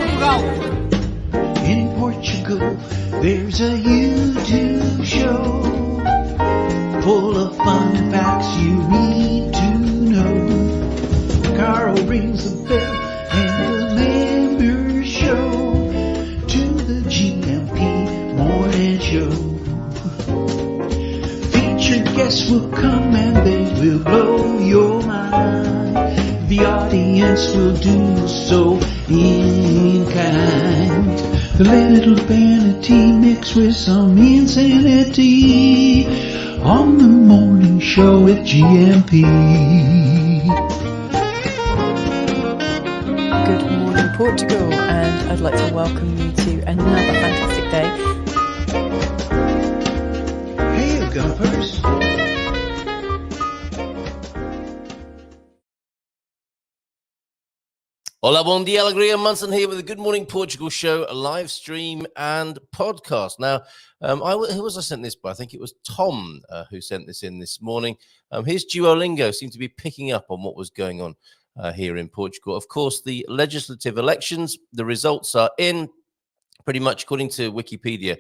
Portugal. In Portugal, there's a YouTube show full of fun facts you need to know. Carl rings the bell and the members show to the GMP morning show. Featured guests will come and they will blow your mind. The audience will do so in kind. The little vanity mixed with some insanity on the morning show with GMP. Good morning, Portugal, and I'd like to welcome you to another fantastic day. Hey, Gumpers. Hola, bon dia, alegria. Munson here with the Good Morning Portugal show, a live stream and podcast. Now, who was I sent this by? I think it was Tom who sent this in this morning. His Duolingo seemed to be picking up on what was going on here in Portugal. Of course, the legislative elections, the results are in. Pretty much according to Wikipedia,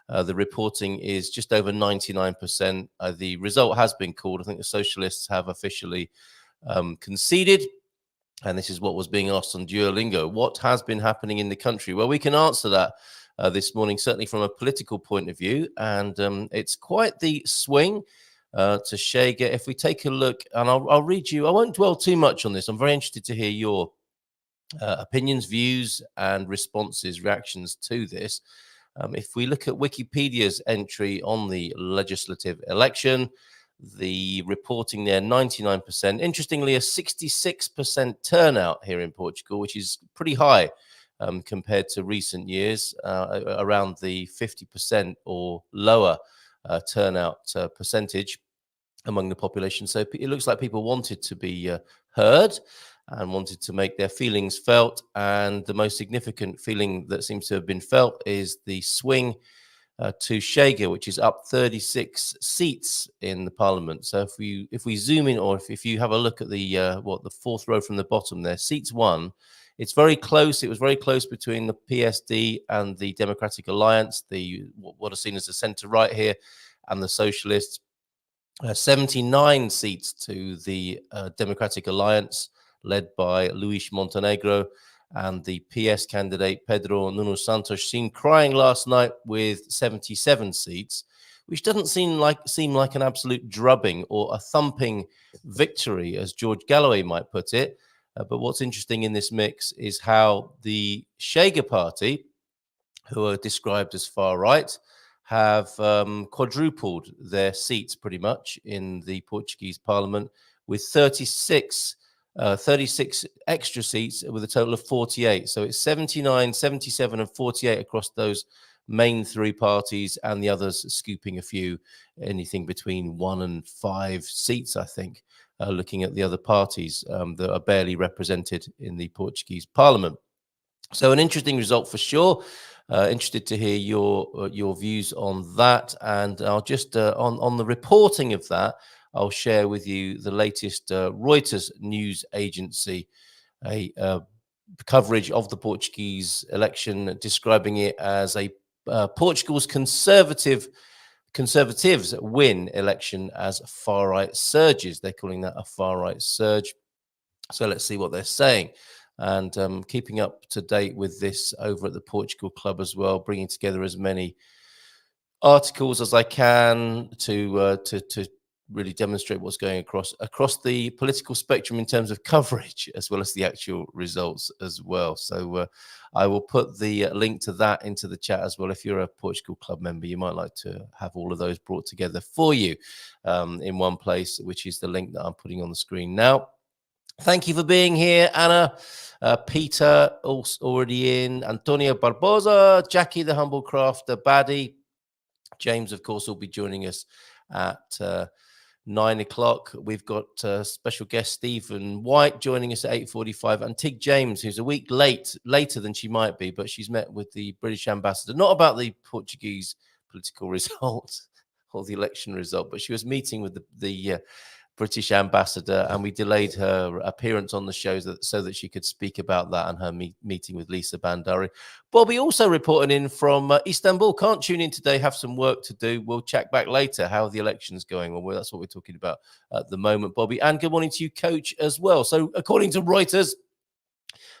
the reporting is just over 99%. The result has been called. I think the socialists have officially conceded. And this is what was being asked on Duolingo. What has been happening in the country? Well, we can answer that this morning, certainly from a political point of view. And it's quite the swing to Chega. If we take a look, and I'll read you, I won't dwell too much on this. I'm very interested to hear your opinions, views, and responses, reactions to this. If we look at Wikipedia's entry on the legislative election, the reporting there, 99%. Interestingly, a 66% turnout here in Portugal, which is pretty high compared to recent years, around the 50% or lower turnout percentage among the population. So it looks like people wanted to be heard and wanted to make their feelings felt. And the most significant feeling that seems to have been felt is the swing to Chega, which is up 36 seats in the parliament. So if we zoom in, or if you have a look at the the fourth row from the bottom there, seats one, it's very close. It was very close between the PSD and the Democratic Alliance, what are seen as the centre right here, and the Socialists. 79 seats to the Democratic Alliance, led by Luis Montenegro, and the PS candidate Pedro Nuno Santos, seen crying last night with 77 seats, which doesn't seem like an absolute drubbing or a thumping victory, as George Galloway might put it. But what's interesting in this mix is how the Chega party, who are described as far right, have quadrupled their seats pretty much in the Portuguese parliament, with 36 extra seats with a total of 48. So it's 79, 77 and 48 across those main three parties, and the others scooping a few, anything between 1 and 5 seats, I think, looking at the other parties that are barely represented in the Portuguese parliament. So an interesting result for sure. Interested to hear your views on that. And I'll just, on the reporting of that, I'll share with you the latest Reuters news agency coverage of the Portuguese election, describing it as a Portugal's conservatives win election as far-right surges. They're calling that a far-right surge. So let's see what they're saying. And keeping up to date with this over at the Portugal Club as well, bringing together as many articles as I can to really demonstrate what's going across the political spectrum in terms of coverage, as well as the actual results as well. So I will put the link to that into the chat as well. If you're a Portugal Club member, you might like to have all of those brought together for you in one place, which is the link that I'm putting on the screen now. Thank you for being here, Anna. Peter already in, Antonio Barbosa, Jackie the Humble Crafter, Baddy. James, of course, will be joining us at 9 o'clock. We've got special guest Stephen White joining us at 8:45, and Tig James, who's a week later than she might be, but she's met with the British ambassador, not about the Portuguese political result or the election result, but she was meeting with the British ambassador, and we delayed her appearance on the show so that she could speak about that and her meeting with Lisa Bandari. Bobby also reporting in from Istanbul. Can't tune in today, have some work to do. We'll check back later how the election's going. Well, that's what we're talking about at the moment, Bobby. And good morning to you, Coach, as well. So according to Reuters,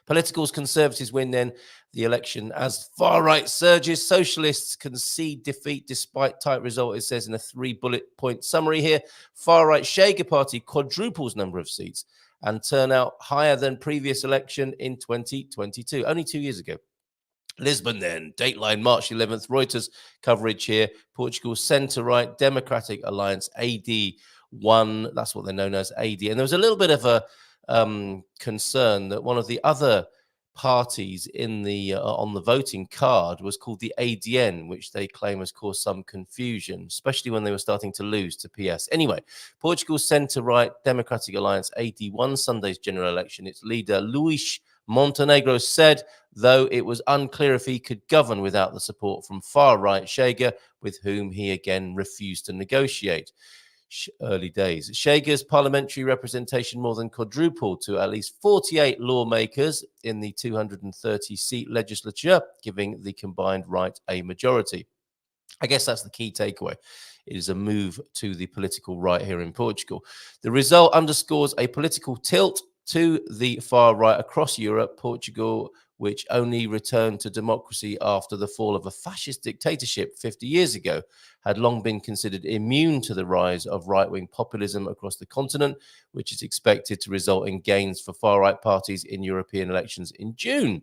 Politicals Conservatives win then the election as far-right surges. Socialists concede defeat despite tight result, it says in a 3-bullet point summary here. Far-right Shager Party quadruples number of seats and turnout higher than previous election in 2022, only 2 years ago. Lisbon then, Dateline, March 11th, Reuters coverage here. Portugal's centre-right Democratic Alliance, AD, won. That's what they're known as, AD. And there was a little bit of a concern that one of the other parties in the on the voting card was called the ADN, which they claim has caused some confusion, especially when they were starting to lose to PS. Anyway, Portugal's centre-right Democratic Alliance, AD, won Sunday's general election. Its leader, Luís Montenegro, said, though it was unclear if he could govern without the support from far-right Chega, with whom he again refused to negotiate. Early days. Chega's parliamentary representation more than quadrupled to at least 48 lawmakers in the 230-seat legislature, giving the combined right a majority. I guess that's the key takeaway. It is a move to the political right here in Portugal. The result underscores a political tilt to the far right across Europe. Portugal, which only returned to democracy after the fall of a fascist dictatorship 50 years ago, had long been considered immune to the rise of right-wing populism across the continent, which is expected to result in gains for far-right parties in European elections in June.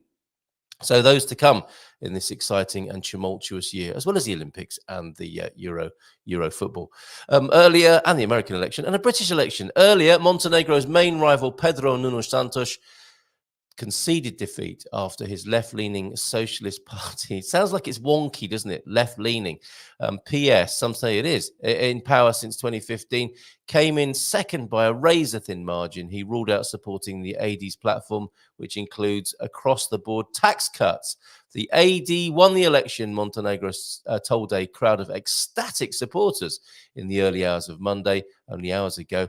So those to come in this exciting and tumultuous year, as well as the Olympics and the Euro football. Earlier, and the American election, and a British election. Earlier, Montenegro's main rival, Pedro Nuno Santos, conceded defeat after his left-leaning Socialist Party. It sounds like it's wonky, doesn't it? Left-leaning. PS, some say it is, in power since 2015, came in second by a razor-thin margin. He ruled out supporting the AD's platform, which includes across-the-board tax cuts. The AD won the election, Montenegro told a crowd of ecstatic supporters in the early hours of Monday, only hours ago,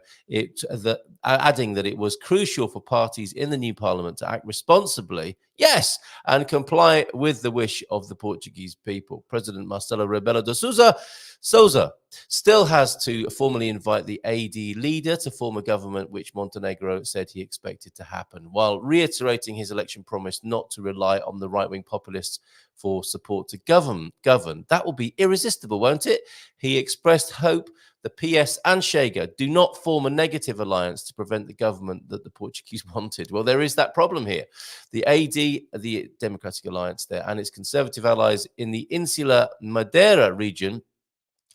adding that it was crucial for parties in the new parliament to act responsibly, yes, and comply with the wish of the Portuguese people. President Marcelo Rebelo de Sousa still has to formally invite the AD leader to form a government, which Montenegro said he expected to happen, while reiterating his election promise not to rely on the right-wing populists for support to govern. That will be irresistible, won't it? He expressed hope the PS and Chega do not form a negative alliance to prevent the government that the Portuguese wanted. Well, there is that problem here. The AD, the Democratic Alliance there, and its conservative allies in the insular Madeira region,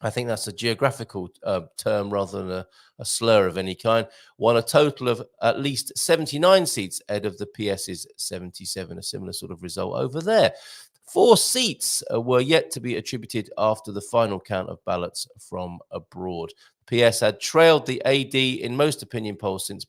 I think that's a geographical term rather than a slur of any kind, won a total of at least 79 seats ahead of the PS's 77, a similar sort of result over there. 4 seats were yet to be attributed after the final count of ballots from abroad. PS had trailed the AD in most opinion polls since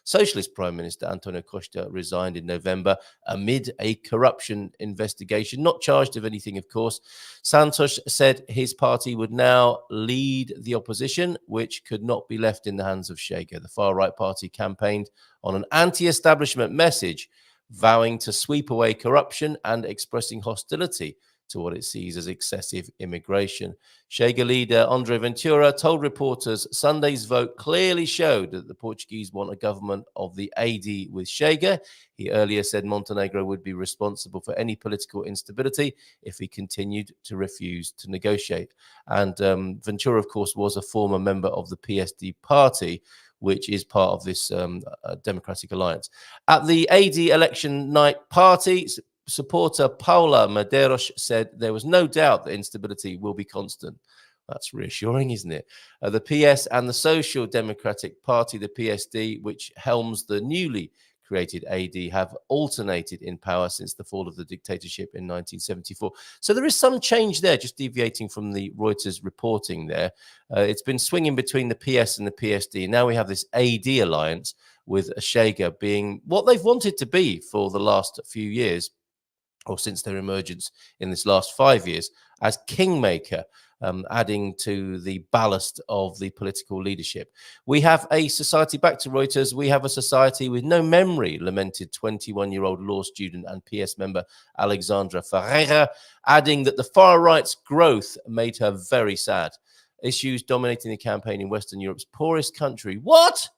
Socialist Prime Minister Antonio Costa resigned in November amid a corruption investigation, not charged of anything, of course. Santos said his party would now lead the opposition, which could not be left in the hands of Chega. The far-right party campaigned on an anti-establishment message, vowing to sweep away corruption and expressing hostility to what it sees as excessive immigration. Chega leader André Ventura told reporters Sunday's vote clearly showed that the Portuguese want a government of the AD with Chega. He earlier said Montenegro would be responsible for any political instability if he continued to refuse to negotiate. And Ventura, of course, was a former member of the PSD party, which is part of this Democratic Alliance. At the AD election night party, supporter Paula Medeiros said there was no doubt that instability will be constant. That's reassuring, isn't it? The PS and the Social Democratic Party, the PSD, which helms the newly created AD, have alternated in power since the fall of the dictatorship in 1974. So there is some change there, just deviating from the Reuters reporting there. It's been swinging between the PS and the PSD. Now we have this AD alliance with Chega being what they've wanted to be for the last few years, or since their emergence in this last 5 years, as kingmaker. adding to the ballast of the political leadership. We have a society, back to Reuters, we have a society with no memory, lamented 21-year-old law student and PS member Alexandra Ferreira, adding that the far right's growth made her very sad. Issues dominating the campaign in Western Europe's poorest country. What?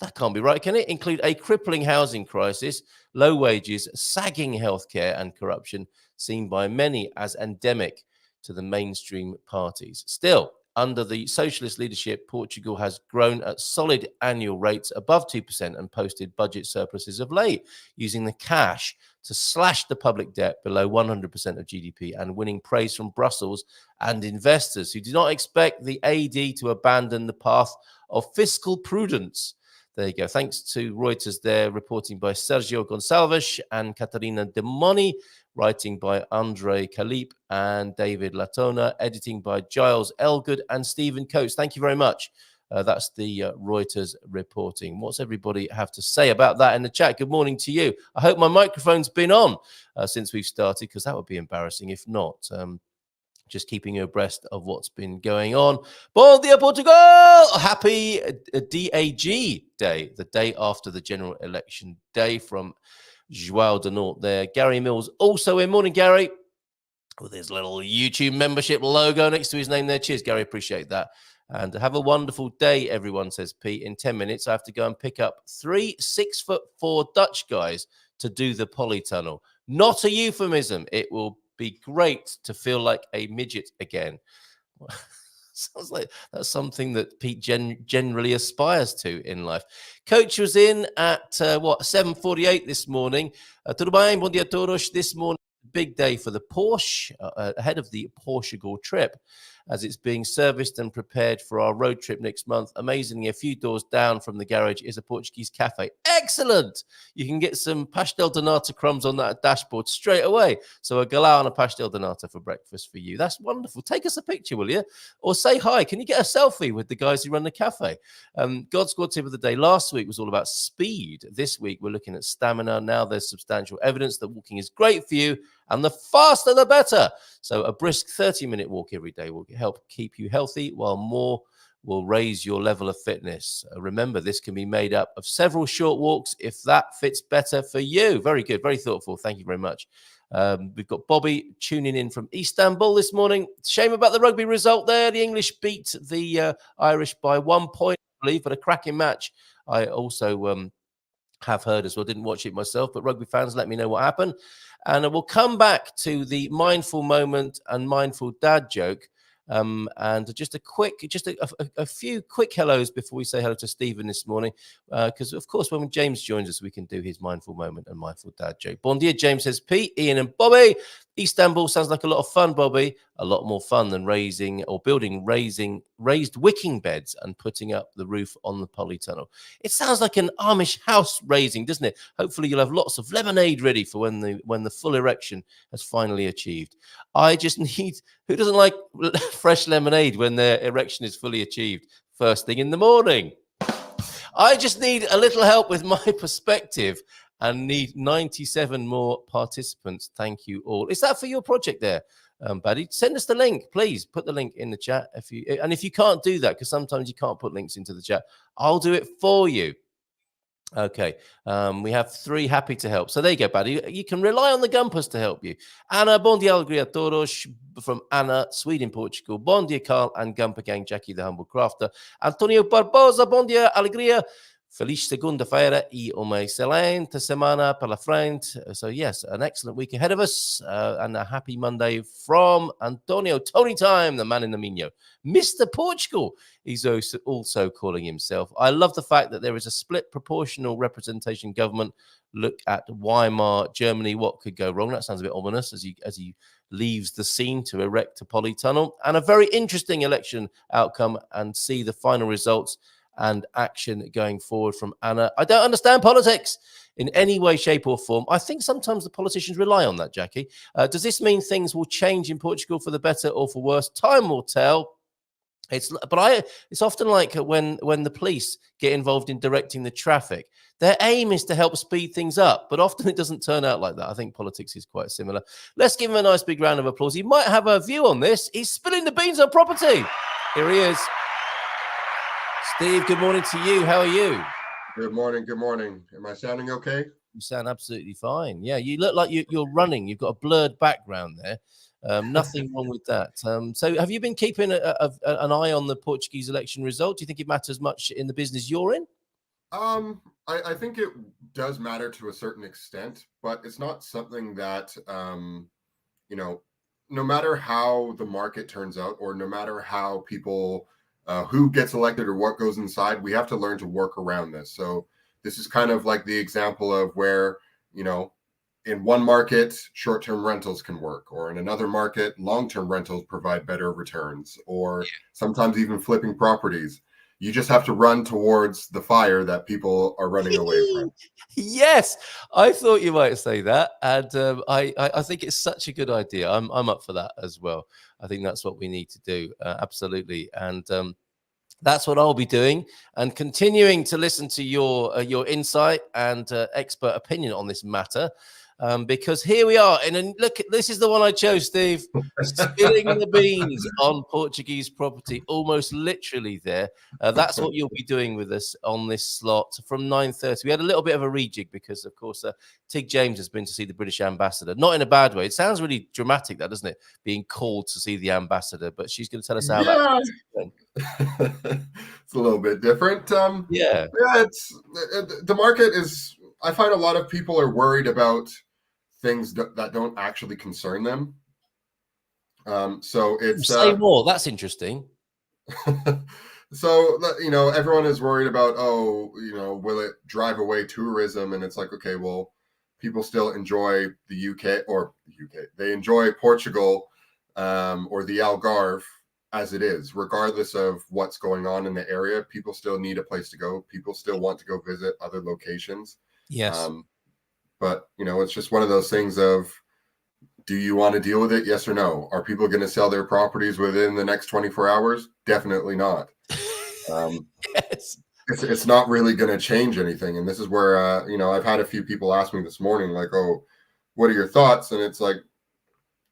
That can't be right, can it? Include a crippling housing crisis, low wages, sagging healthcare, and corruption, seen by many as endemic to the mainstream parties. Still, under the socialist leadership, Portugal has grown at solid annual rates above 2% and posted budget surpluses of late, using the cash to slash the public debt below 100% of GDP and winning praise from Brussels and investors who do not expect the AD to abandon the path of fiscal prudence. There you go. Thanks to Reuters there, reporting by Sergio Gonçalves and Catarina Demoni, writing by Andre Kalip and David Latona, editing by Giles Elgood and Stephen Coates. Thank you very much. That's the Reuters reporting. What's everybody have to say about that in the chat? Good morning to you. I hope my microphone's been on since we've started, because that would be embarrassing if not. Just keeping you abreast of what's been going on. Bom dia, Portugal! Happy DAG Day, the day after the general election day, from João de Norte there. Gary Mills also in. Morning, Gary, with his little YouTube membership logo next to his name there. Cheers, Gary. Appreciate that. And have a wonderful day, everyone, says Pete. In 10 minutes, I have to go and pick up 3 6'4" Dutch guys to do the polytunnel. Not a euphemism. It will be great to feel like a midget again. Sounds like that's something that Pete generally aspires to in life. Coach was in at 7:48 this morning. Tudo bem? Bom dia a todos. This morning, big day for the Porsche, ahead of the Portugal trip, as it's being serviced and prepared for our road trip next month. Amazingly, a few doors down from the garage is a Portuguese cafe. Excellent! You can get some pastel de nata crumbs on that dashboard straight away. So a galão and a pastel de nata for breakfast for you. That's wonderful. Take us a picture, will you? Or say hi. Can you get a selfie with the guys who run the cafe? God Squad tip of the day last week was all about speed. This week, we're looking at stamina. Now there's substantial evidence that walking is great for you, and the faster the better. So a brisk 30-minute walk every day will help keep you healthy, while more will raise your level of fitness. Remember, this can be made up of several short walks if that fits better for you. Very good, very thoughtful. Thank you very much. We've got Bobby tuning in from Istanbul this morning. Shame about the rugby result there. The English beat the Irish by 1 point, I believe, but a cracking match. I also have heard as well. Didn't watch it myself, but rugby fans, let me know what happened. And we'll come back to the mindful moment and mindful dad joke. And just a few quick hellos before we say hello to Stephen this morning, because of course when James joins us we can do his mindful moment and mindful dad joke. Bon dia, James says Pete, Ian and Bobby. Istanbul sounds like a lot of fun, Bobby. A lot more fun than building raised wicking beds and putting up the roof on the polytunnel. It sounds like an Amish house raising, doesn't it? Hopefully you'll have lots of lemonade ready for when the full erection has finally achieved. I just need, who doesn't like fresh lemonade when their erection is fully achieved first thing in the morning? I just need a little help with my perspective and need 97 more participants. Thank you all. Is that for your project there, Buddy? Send us the link, please. Put the link in the chat. If you can't do that, because sometimes you can't put links into the chat, I'll do it for you. Okay, we have 3 happy to help. So there you go, Buddy. You can rely on the Gumpers to help you. Ana, bom dia, alegria a todos, from Anna, Sweden, Portugal. Bon dia, Carl and Gumper Gang, Jackie the Humble Crafter. Antonio Barbosa, bom dia, alegria. Feliz segunda-feira e uma excelente semana pela frente. So yes, an excellent week ahead of us, and a happy Monday from Antonio. Tony Time, the man in the Minho. Mr. Portugal, he's also calling himself. I love the fact that there is a split proportional representation government. Look at Weimar, Germany. What could go wrong? That sounds a bit ominous as he leaves the scene to erect a polytunnel. And a very interesting election outcome, and see the final results and action going forward from Anna. I don't understand politics in any way, shape or form. I think sometimes the politicians rely on that, Jackie. Does this mean things will change in Portugal for the better or for worse? Time will tell. It's often like when the police get involved in directing the traffic, their aim is to help speed things up, but often it doesn't turn out like that. I think politics is quite similar. Let's give him a nice big round of applause. He might have a view on this. He's spilling the beans on property. Here he is. Steve, good morning to you. How are you? Good morning. Good morning. Am I sounding okay? You sound absolutely fine. Yeah, you look like you're running. You've got a blurred background there. Nothing wrong with that. So have you been keeping an eye on the Portuguese election result? Do you think it matters much in the business you're in? I think it does matter to a certain extent, but it's not something that, no matter how the market turns out, or no matter how people, who gets elected or what goes inside, we have to learn to work around this. So this is kind of like the example of where, in one market, short-term rentals can work, or in another market, long-term rentals provide better returns, or sometimes even flipping properties. You just have to run towards the fire that people are running away from. Yes, I thought you might say that, and I think it's such a good idea. I'm up for that as well. I think that's what we need to do, absolutely, and that's what I'll be doing, and continuing to listen to your insight and expert opinion on this matter. Because here we are, look, this is the one I chose, Steve. Spilling the beans on Portuguese property, almost literally there. That's what you'll be doing with us on this slot from 9:30. We had a little bit of a rejig because, of course, Tig James has been to see the British ambassador. Not in a bad way. It sounds really dramatic, that, doesn't it? Being called to see the ambassador, but she's going to tell us how that's going. It's a little bit different. It's the market is. I find a lot of people are worried about things that don't actually concern them. So it's say more. That's interesting. So everyone is worried about, will it drive away tourism? And it's like, okay, well, people still enjoy the UK. They enjoy Portugal or the Algarve as it is, regardless of what's going on in the area. People still need a place to go. People still want to go visit other locations. Yes. But, it's just one of those things of, do you want to deal with it? Yes or no? Are people going to sell their properties within the next 24 hours? Definitely not. Yes. It's not really going to change anything. And this is where, I've had a few people ask me this morning, like, oh, what are your thoughts? And it's like,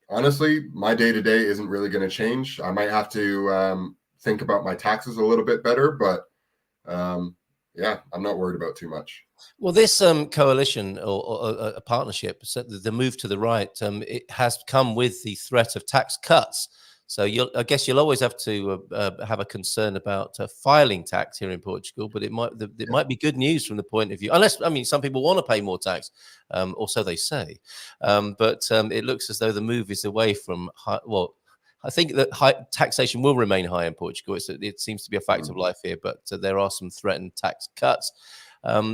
honestly, my day-to-day isn't really going to change. I might have to think about my taxes a little bit better, but yeah, I'm not worried about too much. Well, this coalition or a partnership, so the move to the right, it has come with the threat of tax cuts. So I guess you'll always have to have a concern about filing tax here in Portugal, but it might be good news from the point of view, unless, some people want to pay more tax, or so they say. But it looks as though the move is away from I think that high taxation will remain high in Portugal. It seems to be a fact of life here, but there are some threatened tax cuts.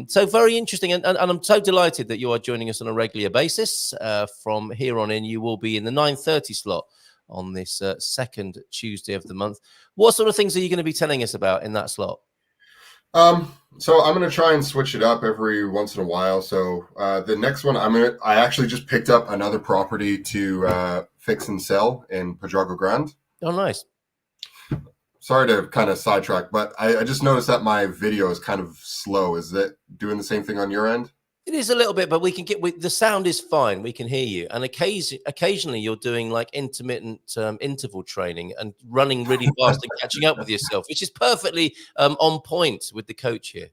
So very interesting. And I'm so delighted that you are joining us on a regular basis. From here on in, you will be in the 9:30 slot on this second Tuesday of the month. What sort of things are you going to be telling us about in that slot? So I'm going to try and switch it up every once in a while. So the next one, I actually just picked up another property to fix and sell in Portugal Grande. Oh, nice. Sorry to kind of sidetrack, but I just noticed that my video is kind of slow. Is it doing the same thing on your end? It is a little bit, but we can the sound is fine. We can hear you. And occasionally you're doing like intermittent interval training and running really fast and catching up with yourself, which is perfectly on point with the coach here.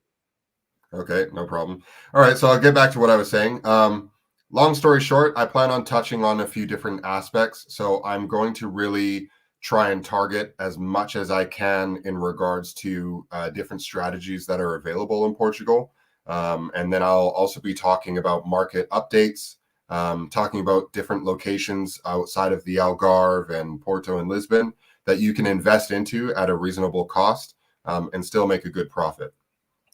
Okay, no problem. All right, so I'll get back to what I was saying. Long story short, I plan on touching on a few different aspects. So I'm going to really try and target as much as I can in regards to different strategies that are available in Portugal. And then I'll also be talking about market updates, talking about different locations outside of the Algarve and Porto and Lisbon that you can invest into at a reasonable cost and still make a good profit.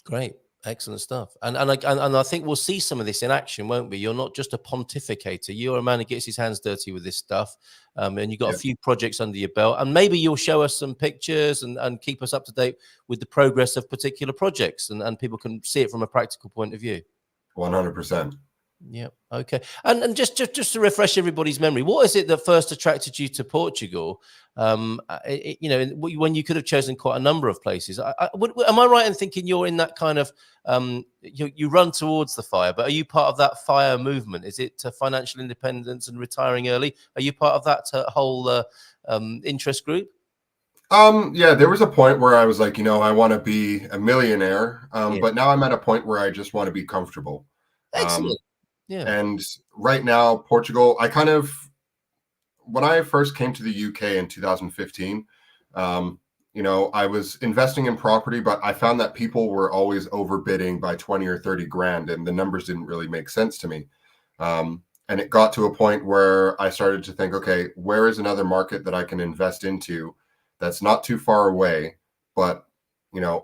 Great. Excellent stuff. And I think we'll see some of this in action, won't we? You're not just a pontificator. You're a man who gets his hands dirty with this stuff. And you've got a few projects under your belt. And maybe you'll show us some pictures and keep us up to date with the progress of particular projects. And people can see it from a practical point of view. 100%. Yeah. Okay. And just to refresh everybody's memory, what is it that first attracted you to Portugal? When you could have chosen quite a number of places. Am I right in thinking you're in that kind of you run towards the fire, but are you part of that fire movement? Is it financial independence and retiring early? Are you part of that whole interest group? Yeah, there was a point where I was like, I want to be a millionaire. Yeah. But now I'm at a point where I just want to be comfortable. Excellent. Yeah. And right now, Portugal, when I first came to the UK in 2015, I was investing in property, but I found that people were always overbidding by 20 or 30 grand, and the numbers didn't really make sense to me. And it got to a point where I started to think, okay, where is another market that I can invest into that's not too far away, but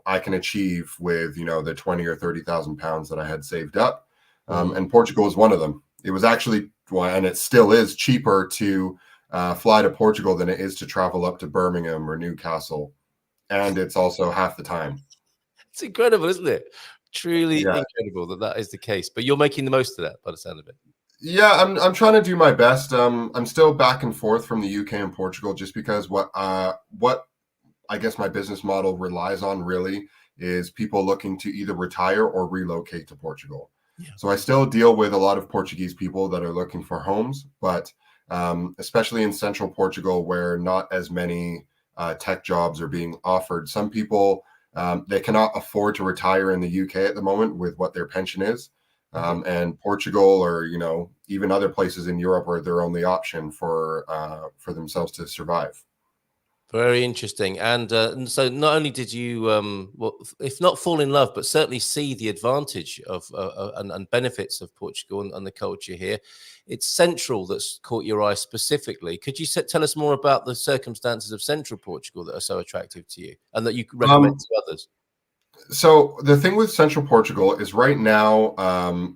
I can achieve with the 20 or 30,000 pounds that I had saved up. And Portugal was one of them. It was actually, and it still is, cheaper to fly to Portugal than it is to travel up to Birmingham or Newcastle, and it's also half the time. It's incredible, isn't it? Truly Yeah. incredible that is the case. But you're making the most of that, by the sound of it. Yeah, I'm trying to do my best. I'm still back and forth from the UK and Portugal, just because what I guess my business model relies on really is people looking to either retire or relocate to Portugal. Yeah. So I still deal with a lot of Portuguese people that are looking for homes, but especially in central Portugal, where not as many tech jobs are being offered. Some people, they cannot afford to retire in the UK at the moment with what their pension is. And Portugal, or even other places in Europe, are their only option for themselves to survive. Very interesting. And so not only did you, if not fall in love, but certainly see the advantage of and benefits of Portugal and the culture here, it's Central that's caught your eye specifically. Could you tell us more about the circumstances of Central Portugal that are so attractive to you and that you could recommend to others? So the thing with Central Portugal is right now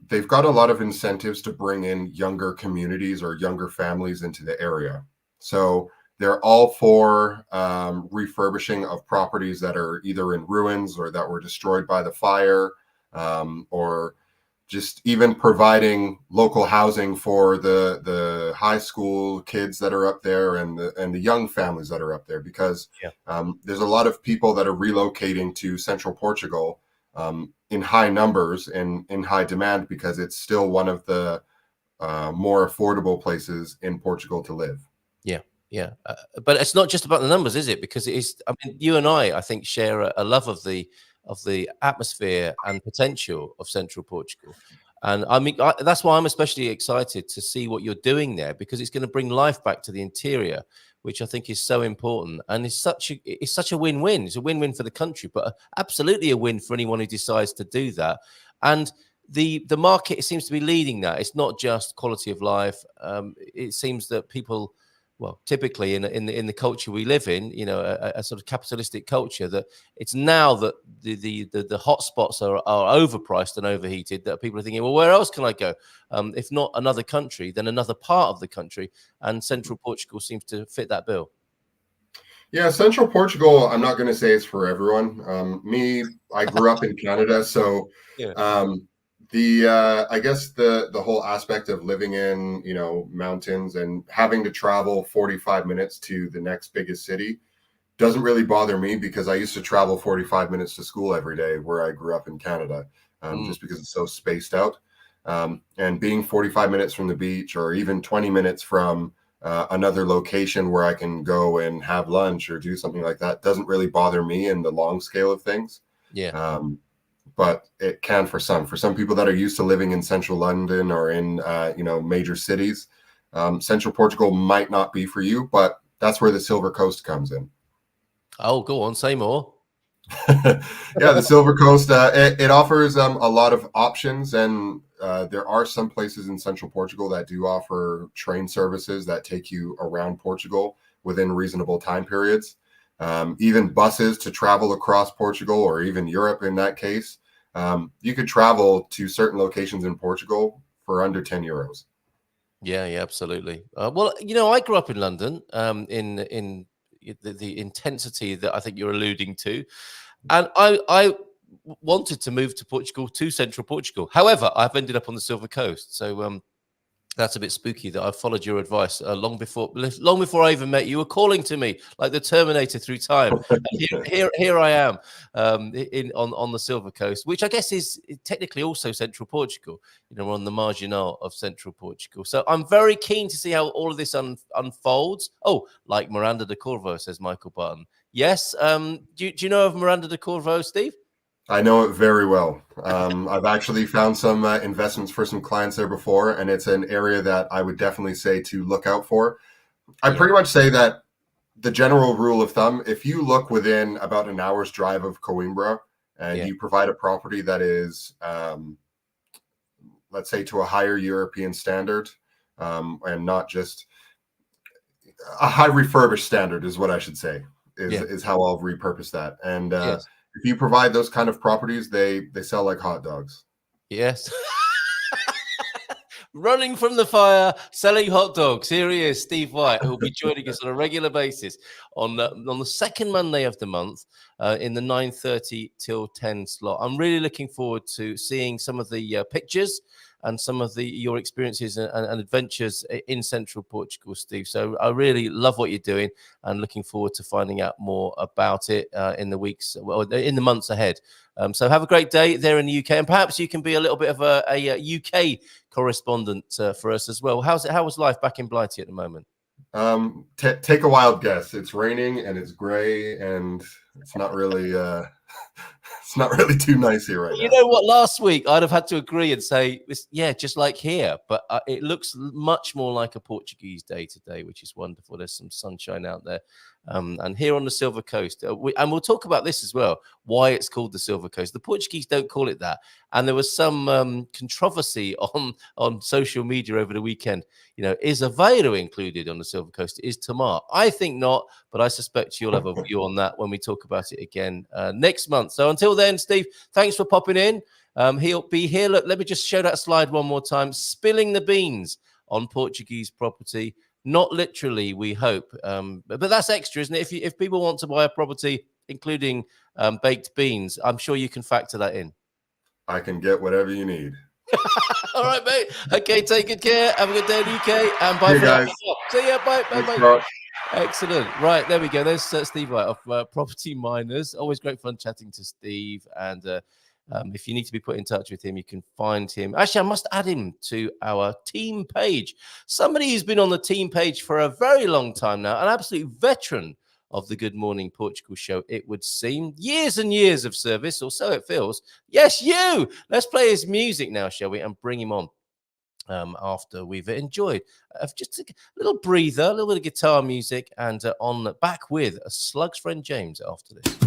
they've got a lot of incentives to bring in younger communities or younger families into the area. So they're all for refurbishing of properties that are either in ruins or that were destroyed by the fire, or just even providing local housing for the high school kids that are up there and the young families that are up there, because there's a lot of people that are relocating to Central Portugal in high numbers and in high demand, because it's still one of the more affordable places in Portugal to live. Yeah, but it's not just about the numbers, is it? Because it is. I mean, you and I think, share a love of the atmosphere and potential of Central Portugal, and I mean that's why I'm especially excited to see what you're doing there, because it's going to bring life back to the interior, which I think is so important, and it's such a win-win. It's a win-win for the country, but absolutely a win for anyone who decides to do that. And the market seems to be leading that. It's not just quality of life. It seems that people, well, typically in the culture we live in, a sort of capitalistic culture, that it's now that the hot spots are overpriced and overheated, that people are thinking, well, where else can I go? If not another country, then another part of the country. And Central Portugal seems to fit that bill. Yeah, Central Portugal, I'm not going to say it's for everyone. I grew up in Canada, so I guess the whole aspect of living in mountains and having to travel 45 minutes to the next biggest city doesn't really bother me, because I used to travel 45 minutes to school every day where I grew up in Canada, just because it's so spaced out. And being 45 minutes from the beach, or even 20 minutes from another location where I can go and have lunch or do something like that, doesn't really bother me in the long scale of things. But it can for some people that are used to living in central London or in major cities. Central Portugal might not be for you, but that's where the Silver Coast comes in. Oh, go on, say more. Yeah, the Silver Coast, it offers a lot of options, and there are some places in central Portugal that do offer train services that take you around Portugal within reasonable time periods. Even buses to travel across Portugal, or even Europe in that case. You could travel to certain locations in Portugal for under 10 euros. Yeah, absolutely. Well, I grew up in London, in the intensity that I think you're alluding to. And I wanted to move to Portugal, to central Portugal. However, I've ended up on the Silver Coast. So that's a bit spooky that I followed your advice long before I even met you. You were calling to me like the Terminator through time. And here I am on the Silver Coast, which I guess is technically also central Portugal. You know, we're on the marginal of central Portugal. So I'm very keen to see how all of this unfolds. Oh, like Miranda de Corvo, says Michael Barton. Yes. Do you know of Miranda de Corvo, Steve? I know it very well. I've actually found some investments for some clients there before, and it's an area that I would definitely say to look out for. I pretty much say that the general rule of thumb, if you look within about an hour's drive of Coimbra and you provide a property that is, let's say, to a higher European standard, and not just a high refurbished standard is what I should say, is how I'll repurpose that. And if you provide those kind of properties, they sell like hot dogs. Yes. Running from the fire, selling hot dogs. Here he is, Steve White, who will be joining us on a regular basis on the second Monday of the month in the 9:30 till 10 slot. I'm really looking forward to seeing some of the pictures and some of your experiences and adventures in central Portugal, Steve. So I really love what you're doing and looking forward to finding out more about it in the months ahead. So have a great day there in the UK, and perhaps you can be a little bit of a UK correspondent for us as well. How was life back in Blighty at the moment? Take a wild guess. It's raining and it's gray and it's not really it's not really too nice here right now. You know what? Last week I'd have had to agree and say, just like here, but it looks much more like a Portuguese day today, which is wonderful. There's some sunshine out there. And here on the Silver Coast, and we'll talk about this as well, why it's called the Silver Coast. The Portuguese don't call it that. And there was some controversy on social media over the weekend. You know, is Aveiro included on the Silver Coast? Is Tamar? I think not, but I suspect you'll have a view on that when we talk about it again next month. So until then, Steve, thanks for popping in. He'll be here. Look, let me just show that slide one more time. Spilling the beans on Portuguese property. Not literally, we hope, but that's extra, isn't it? If people want to buy a property, including baked beans, I'm sure you can factor that in. I can get whatever you need. All right, mate. Okay, take good care. Have a good day in the UK, and bye for now. See ya. Bye. Bye. Excellent. Right, there we go. There's Steve White of Property Miners. Always great fun chatting to Steve, and if you need to be put in touch with him, you can find him. Actually, I must add him to our team page. Somebody who's been on the team page for a very long time now, an absolute veteran of the Good Morning Portugal show, it would seem. Years and years of service, or so it feels. Yes, you! Let's play his music now, shall we, and bring him on after we've enjoyed just a little breather, a little bit of guitar music, and back with a Slug's friend James after this.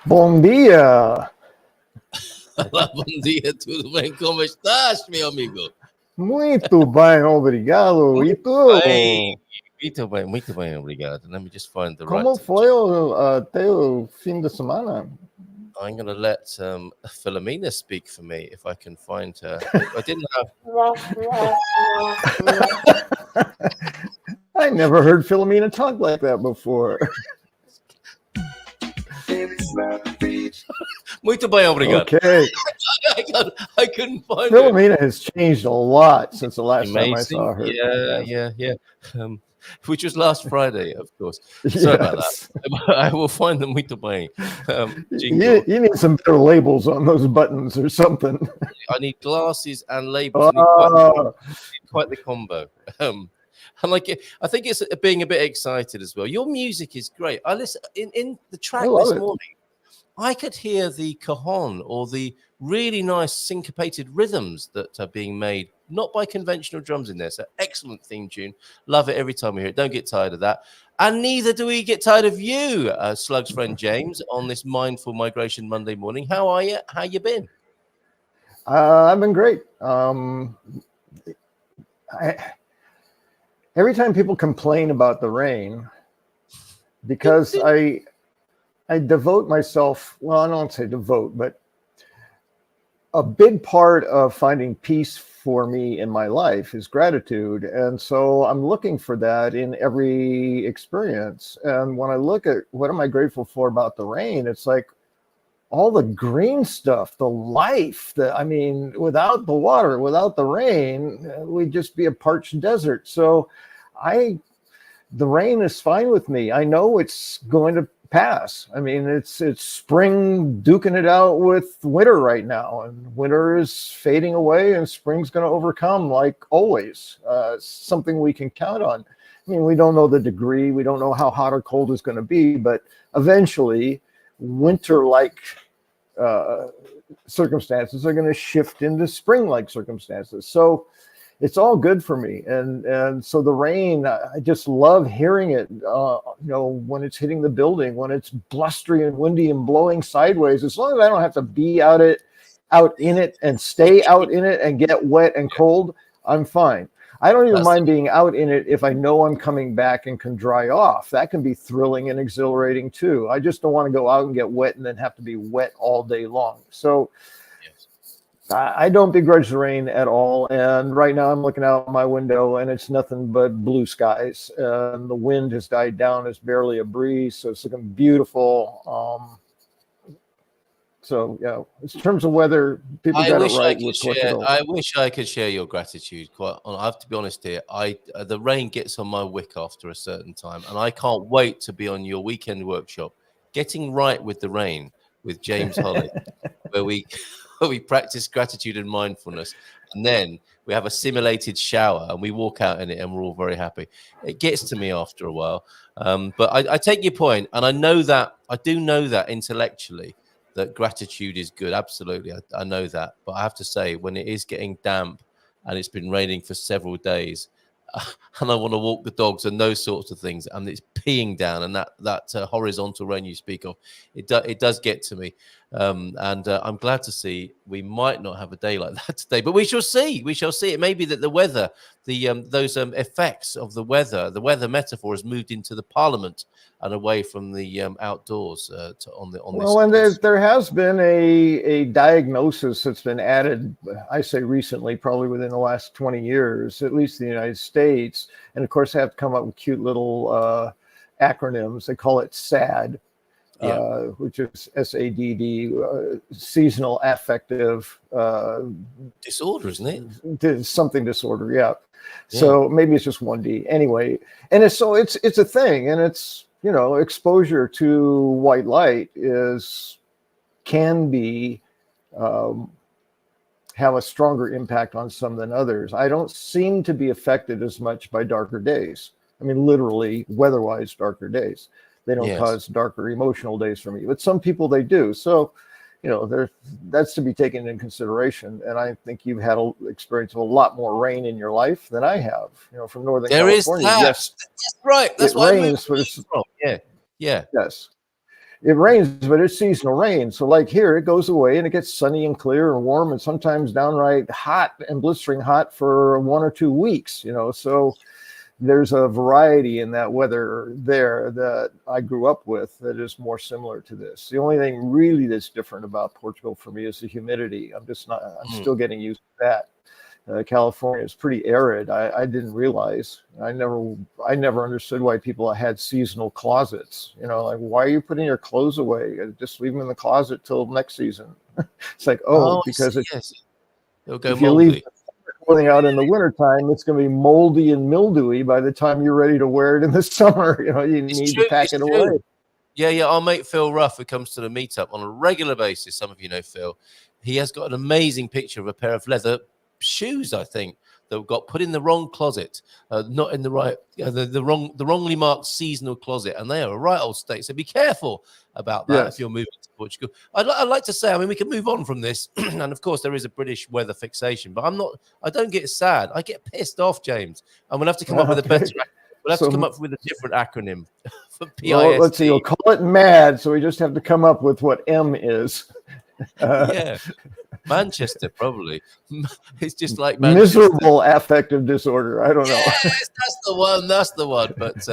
Bom dia! Olá, bom dia, tudo bem? Como estás, meu amigo? Muito bem, obrigado. E tu? Muito bem, obrigado. Let me just find the Como right... foi o teu fim de semana? I'm going to let Philomena speak for me if I can find her. I didn't have... I never heard Philomena talk like that before. Muito bem, obrigado. Okay. I couldn't find Philomena has changed a lot since the last time I saw her. Yeah. Which was last Friday, of course. Sorry about that. I will find them muito bem. You need some better labels on those buttons or something. I need glasses and labels. Quite the combo. And I think it's being a bit excited as well. Your music is great. I listen in the track this morning. I could hear the cajon or the really nice syncopated rhythms that are being made, not by conventional drums in there. So excellent theme tune. Love it every time we hear it. Don't get tired of that. And neither do we get tired of you, Slug's friend James, on this Mindful Migration Monday morning. How are you? How you been? I've been great. Every time people complain about the rain, because I devote myself, well, I don't say devote, but a big part of finding peace for me in my life is gratitude. And so I'm looking for that in every experience. And when I look at what am I grateful for about the rain, it's like all the green stuff, the life that, I mean, without the water, without the rain, we'd just be a parched desert. So the rain is fine with me. I know it's going to pass. I mean, it's spring duking it out with winter right now, and winter is fading away and spring's going to overcome, like always. Something we can count on. I mean, we don't know the degree, we don't know how hot or cold it's going to be, but eventually winter-like circumstances are going to shift into spring-like circumstances. So it's all good for me. And so the rain, I just love hearing it, when it's hitting the building, when it's blustery and windy and blowing sideways. As long as I don't have to be out in it and stay out in it and get wet and cold, I'm fine. I don't even mind being out in it if I know I'm coming back and can dry off. That can be thrilling and exhilarating too. I just don't want to go out and get wet and then have to be wet all day long. So I don't begrudge the rain at all. And right now I'm looking out my window and it's nothing but blue skies. And the wind has died down. It's barely a breeze. So it's looking beautiful. So, yeah, in terms of weather, people got it right with Portugal. I wish I could share your gratitude. I have to be honest here. The rain gets on my wick after a certain time. And I can't wait to be on your weekend workshop, Getting Right with the Rain with James Holley, where we practice gratitude and mindfulness, and then we have a simulated shower and we walk out in it and we're all very happy. It gets to me after a while. But I take your point, and I do know that intellectually that gratitude is good. Absolutely. I know that. But I have to say, when it is getting damp and it's been raining for several days, and I want to walk the dogs and those sorts of things, and it's peeing down, and that horizontal rain you speak of, it does get to me. And I'm glad to see we might not have a day like that today, but we shall see. We shall see. It may be that the weather, those effects of the weather metaphor has moved into the Parliament and away from the outdoors. And there has been a diagnosis that's been added, I say recently, probably within the last 20 years, at least in the United States. And of course, they have to come up with cute little acronyms. They call it SAD. Which is SADD, seasonal affective disorder, isn't it? Something disorder, yeah. So maybe it's just 1D. Anyway, and it's a thing, and it's, exposure to white light can be have a stronger impact on some than others. I don't seem to be affected as much by darker days. I mean, literally, weather-wise, darker days. They don't cause darker emotional days for me, but some people they do. So, that's to be taken into consideration. And I think you've had an experience of a lot more rain in your life than I have. From Northern California. Is that. Yes, that's right. That's why it rains, but it's yes. It rains, but it's seasonal rain. So, like here, it goes away and it gets sunny and clear and warm, and sometimes downright hot and blistering hot for 1 or 2 weeks. So. There's a variety in that weather there that I grew up with that is more similar to this. The only thing really that's different about Portugal for me is the humidity. I'm still getting used to that. California is pretty arid. I didn't realize. I never understood why people had seasonal closets. Like, why are you putting your clothes away? Just leave them in the closet till next season. It's like, because it'll go if you leave clothing out in the wintertime, it's going to be moldy and mildewy by the time you're ready to wear it in the summer. You need to pack it away. Yeah. Our mate Phil Ruff, who comes to the meetup on a regular basis. Some of you know Phil. He has got an amazing picture of a pair of leather shoes, I think, that got put in the wrong closet, not in the right, the wrongly marked seasonal closet, and they are a right old state. So be careful about that if you're moving to Portugal. I'd like to say, I mean, we can move on from this, and of course there is a British weather fixation, but I don't get sad. I get pissed off, James. I'm gonna have to come up with a better. We'll have to come up with a different acronym for PIST. Well, let's see. We'll call it MAD, so we just have to come up with what M is. Yeah, Manchester probably. It's just like Manchester. Miserable affective disorder. I don't know. Yes, that's the one. That's the one. But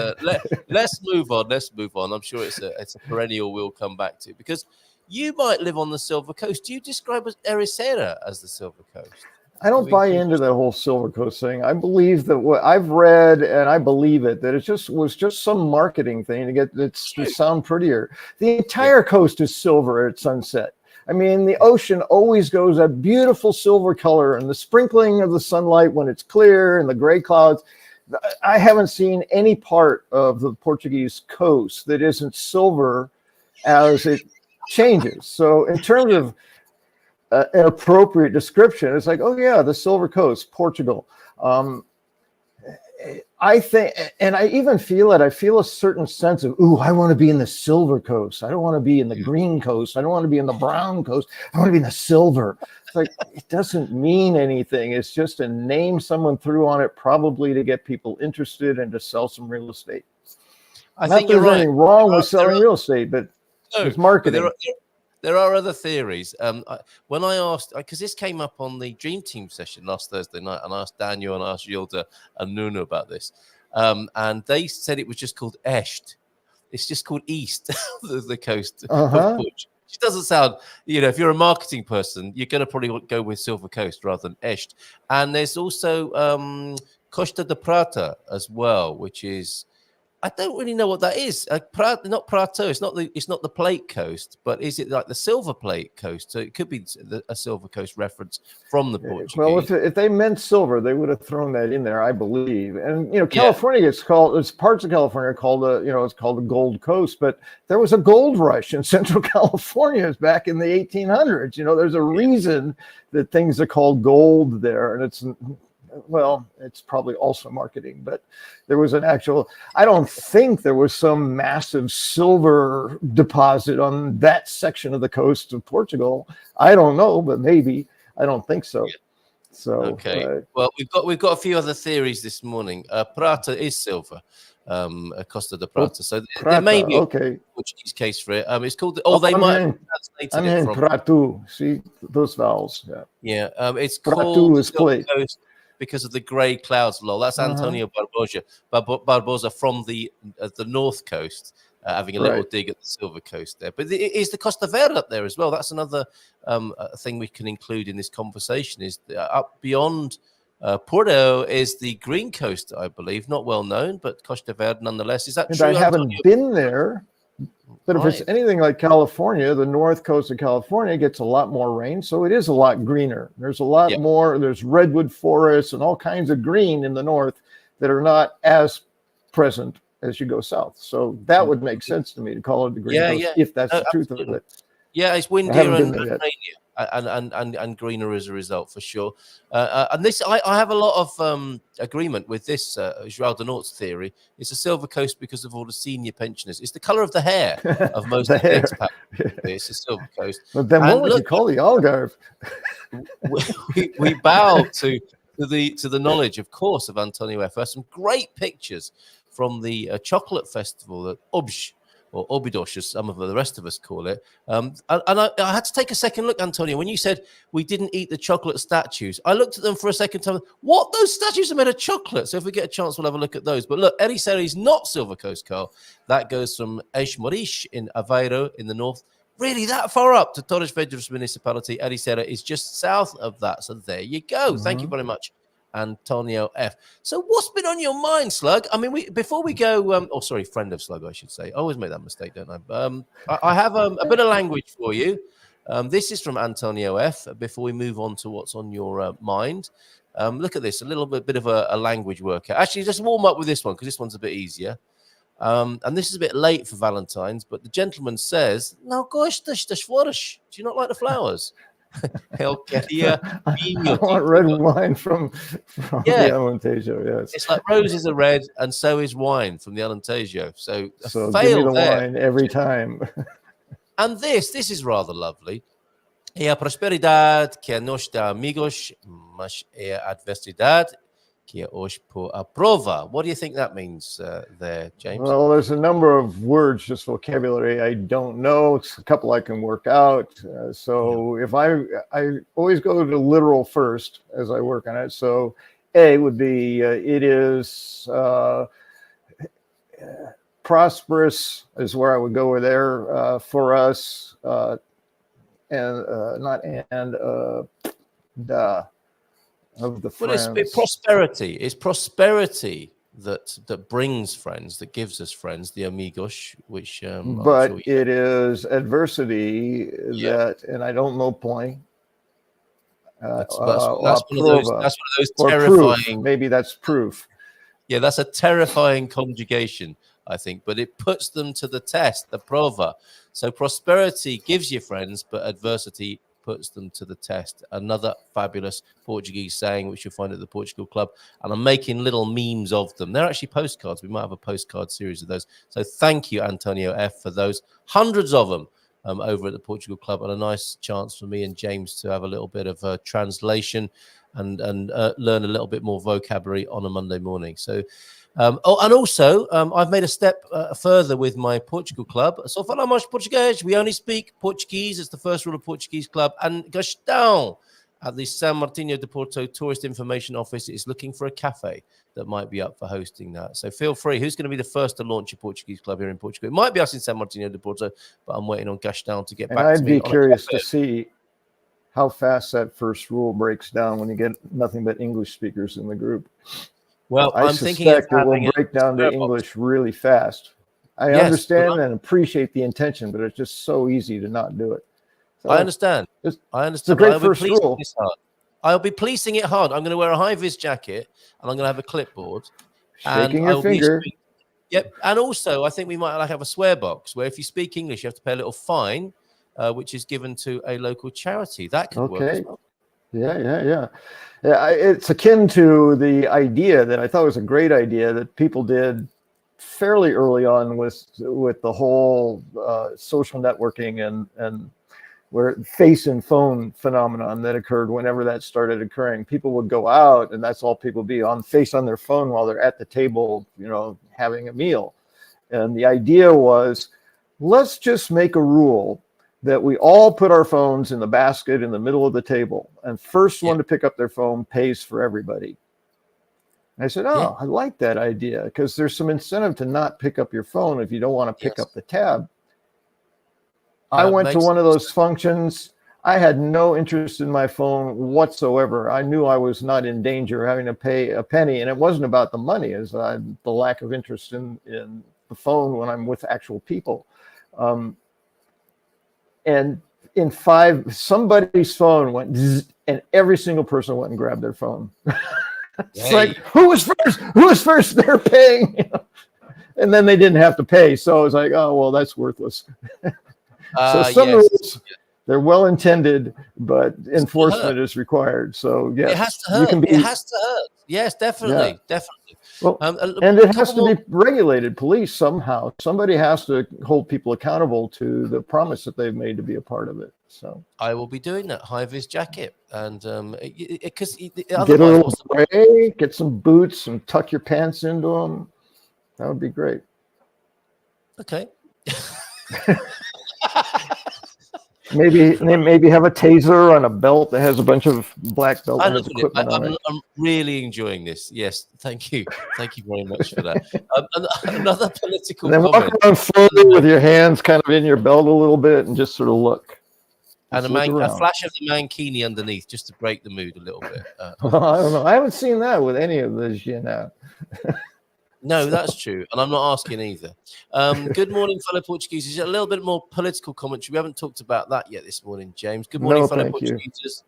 let's move on. Let's move on. I'm sure it's a perennial we'll come back to, because you might live on the Silver Coast. Do you describe Ericeira as the Silver Coast? I don't buy into that whole Silver Coast thing. I believe that what I've read, and I believe it, that it was just some marketing thing to get it to sound prettier. The entire coast is silver at sunset. I mean, the ocean always goes a beautiful silver color, and the sprinkling of the sunlight when it's clear and the gray clouds. I haven't seen any part of the Portuguese coast that isn't silver as it changes. So in terms of an appropriate description, it's like, oh yeah, the Silver Coast, Portugal. I think, and I even feel it. I feel a certain sense of, ooh, I want to be in the Silver Coast. I don't want to be in the Green Coast. I don't want to be in the Brown Coast. I want to be in the Silver. It's like, it doesn't mean anything. It's just a name someone threw on it, probably to get people interested and to sell some real estate. I think there's anything wrong with selling real estate, but it's marketing. There are other theories. When I asked, because this came up on the Dream Team session last Thursday night, and I asked Daniel and I asked Yilda and Nuno about this, and they said it was just called Est. It's just called East, the coast of Portugal. Which doesn't sound, if you're a marketing person, you're going to probably go with Silver Coast rather than Est. And there's also Costa de Prata as well, which is, I don't really know what that is. Not Prato. It's not the Plate Coast, but is it like the Silver Plate Coast? So it could be a Silver Coast reference from the Portuguese. Well, if they meant silver, they would have thrown that in there, I believe. And California gets called. There's parts of California called it's called the Gold Coast, but there was a gold rush in Central California back in the 1800s. There's a reason that things are called gold there, and it's probably also marketing, but there was I don't think there was some massive silver deposit on that section of the coast of Portugal. I don't know, but maybe. I don't think so. Yeah. So, okay. Well, we've got a few other theories this morning. Prata is silver, Costa de Prata. So there may be a Portuguese case for it. It's called, they might have translated it from Pratu. See those vowels. Yeah. It's Pratu called is plate. Because of the grey clouds, lol. That's Antonio Barbosa from the north coast, having a little dig at the Silver Coast there. But is the Costa Verde up there as well? That's another thing we can include in this conversation. Is up beyond Porto is the Green Coast, I believe, not well known, but Costa Verde nonetheless. Is that true? I haven't been there. But if it's anything like California, the north coast of California gets a lot more rain, so it is a lot greener. There's a lot more. There's redwood forests and all kinds of green in the north that are not as present as you go south. So that would make sense to me to call it the Green Coast, if that's the truth of it. Yeah, it's windier and rainier and greener as a result, for sure. And this, I have a lot of agreement with this João de Nort's theory. It's a Silver Coast because of all the senior pensioners. It's the color of the hair of most of the expats. It's a Silver Coast. But then what would you call the Algarve? we bow to the knowledge, of course, of Antonio F. Some great pictures from the chocolate festival at Obj, or Obidos, as some of the rest of us call it. And I had to take a second look, Antonio, when you said we didn't eat the chocolate statues. I looked at them for a second time. What? Those statues are made of chocolate. So if we get a chance, we'll have a look at those. But look, Ericeira is not Silver Coast, Carl. That goes from Eixmorish in Aveiro in the north, really that far up to Torres Vedras municipality. Ericeira is just south of that. So there you go. Thank you very much, Antonio F. So what's been on your mind, Slug? I mean, before we go, friend of Slug, I should say. I always make that mistake, don't I? I have a bit of language for you. This is from Antonio F. Before we move on to what's on your mind, look at this, a little bit of a language workout. Actually, just warm up with this one because this one's a bit easier. And this is a bit late for Valentine's, but the gentleman says, "Não gostas das flores? Do you not like the flowers?" Eu queria I vinho want tinto. red wine from Yeah. the Alentejo. Yes. It's like roses are red, and so is wine from the Alentejo. So a So fail give me the there. wine every time. And this is rather lovely. É a prosperidade que nos dá amigos, mas é a adversidade que os põe à prova. What do you think that means there, James? Well, there's a number of words, just vocabulary I don't know. It's a couple I can work out. So if I always go to literal first as I work on it. So A would be it is prosperous is where I would go with there for us, and not and of the Well, friends. it's prosperity. It's prosperity that brings friends, that gives us friends, the amigos, which I'm But sure you it is adversity that, and I don't know point. that's one of those or terrifying. proof. Maybe that's proof. Yeah, that's a terrifying conjugation, I think, but it puts them to the test, the prova. So prosperity gives you friends, but adversity puts them to the test. Another fabulous Portuguese saying, which you'll find at the Portugal Club. And I'm making little memes of them. They're actually postcards. We might have a postcard series of those. So thank you, Antonio F., for those. Hundreds of them over at the Portugal Club, and a nice chance for me and James to have a little bit of translation and learn a little bit more vocabulary on a Monday morning. So, and also, I've made a step further with my Portugal club. Só falamos português. We only speak Portuguese. It's the first rule of Portuguese club. And Gastão at the San Martinho de Porto Tourist Information Office is looking for a cafe that might be up for hosting that. So feel free. Who's going to be the first to launch a Portuguese club here in Portugal? It might be us in San Martinho de Porto, but I'm waiting on Gastão to get And back to me. I'd be curious to see how fast that first rule breaks down when you get nothing but English speakers in the group. Well, I I'm thinking of suspect it will having break down to English really fast. I Yes, understand but and appreciate the intention, but it's just so easy to not do it. So I understand. It's I a understand. great I'll be first policing rule. this hard. I'll be policing it hard. I'm going to wear a high-vis jacket and I'm going to have a clipboard. Shaking and your I'll be finger. Yep. And also, I think we might have a swear box where if you speak English, you have to pay a little fine, which is given to a local charity. That could work as well. Yeah. It's akin to the idea that I thought was a great idea that people did fairly early on with the whole social networking and where face and phone phenomenon that occurred whenever that started occurring. People would go out and that's all people be on face on their phone while they're at the table, having a meal. And the idea was, let's just make a rule that we all put our phones in the basket in the middle of the table, and first one to pick up their phone pays for everybody. And I said, I like that idea, because there's some incentive to not pick up your phone if you don't want to pick up the tab. I went to one of those functions. I had no interest in my phone whatsoever. I knew I was not in danger of having to pay a penny, and it wasn't about the money, it's the lack of interest in the phone when I'm with actual people. And in somebody's phone went zzz, and every single person went and grabbed their phone. It's like, who was first? Who was first? They're paying. And then they didn't have to pay. So I was like, oh, well, that's worthless. So some rules, they're well intended, but enforcement is required. So yes, it has to hurt. It has to hurt. Yes, definitely. Well, and it has to be regulated. Police somehow, somebody has to hold people accountable to the promise that they've made to be a part of it. So I will be doing that high-vis jacket, and because get a little spray, get some boots, and tuck your pants into them. That would be great. Okay. Maybe have a taser on a belt that has a bunch of black belt equipment on it. I'm really enjoying this. Yes, thank you very much for that. Another political then comment. Walk around slowly with your hands kind of in your belt a little bit and just sort of look. And a flash of the mankini underneath just to break the mood a little bit. I don't know. I haven't seen that with any of this now. No, that's true. And I'm not asking either. Good morning, fellow Portuguese. Is a little bit more political commentary. We haven't talked about that yet this morning, James. Good morning, fellow Portuguese.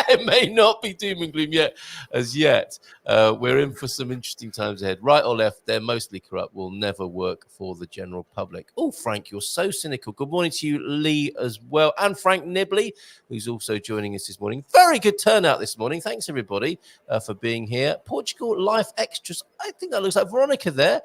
It may not be doom and gloom yet, as yet. We're in for some interesting times ahead. Right or left, they're mostly corrupt, will never work for the general public. Oh, Frank, you're so cynical. Good morning to you, Lee, as well. And Frank Nibley, who's also joining us this morning. Very good turnout this morning. Thanks, everybody, for being here. Portugal Life Extras. I think that looks like Veronica there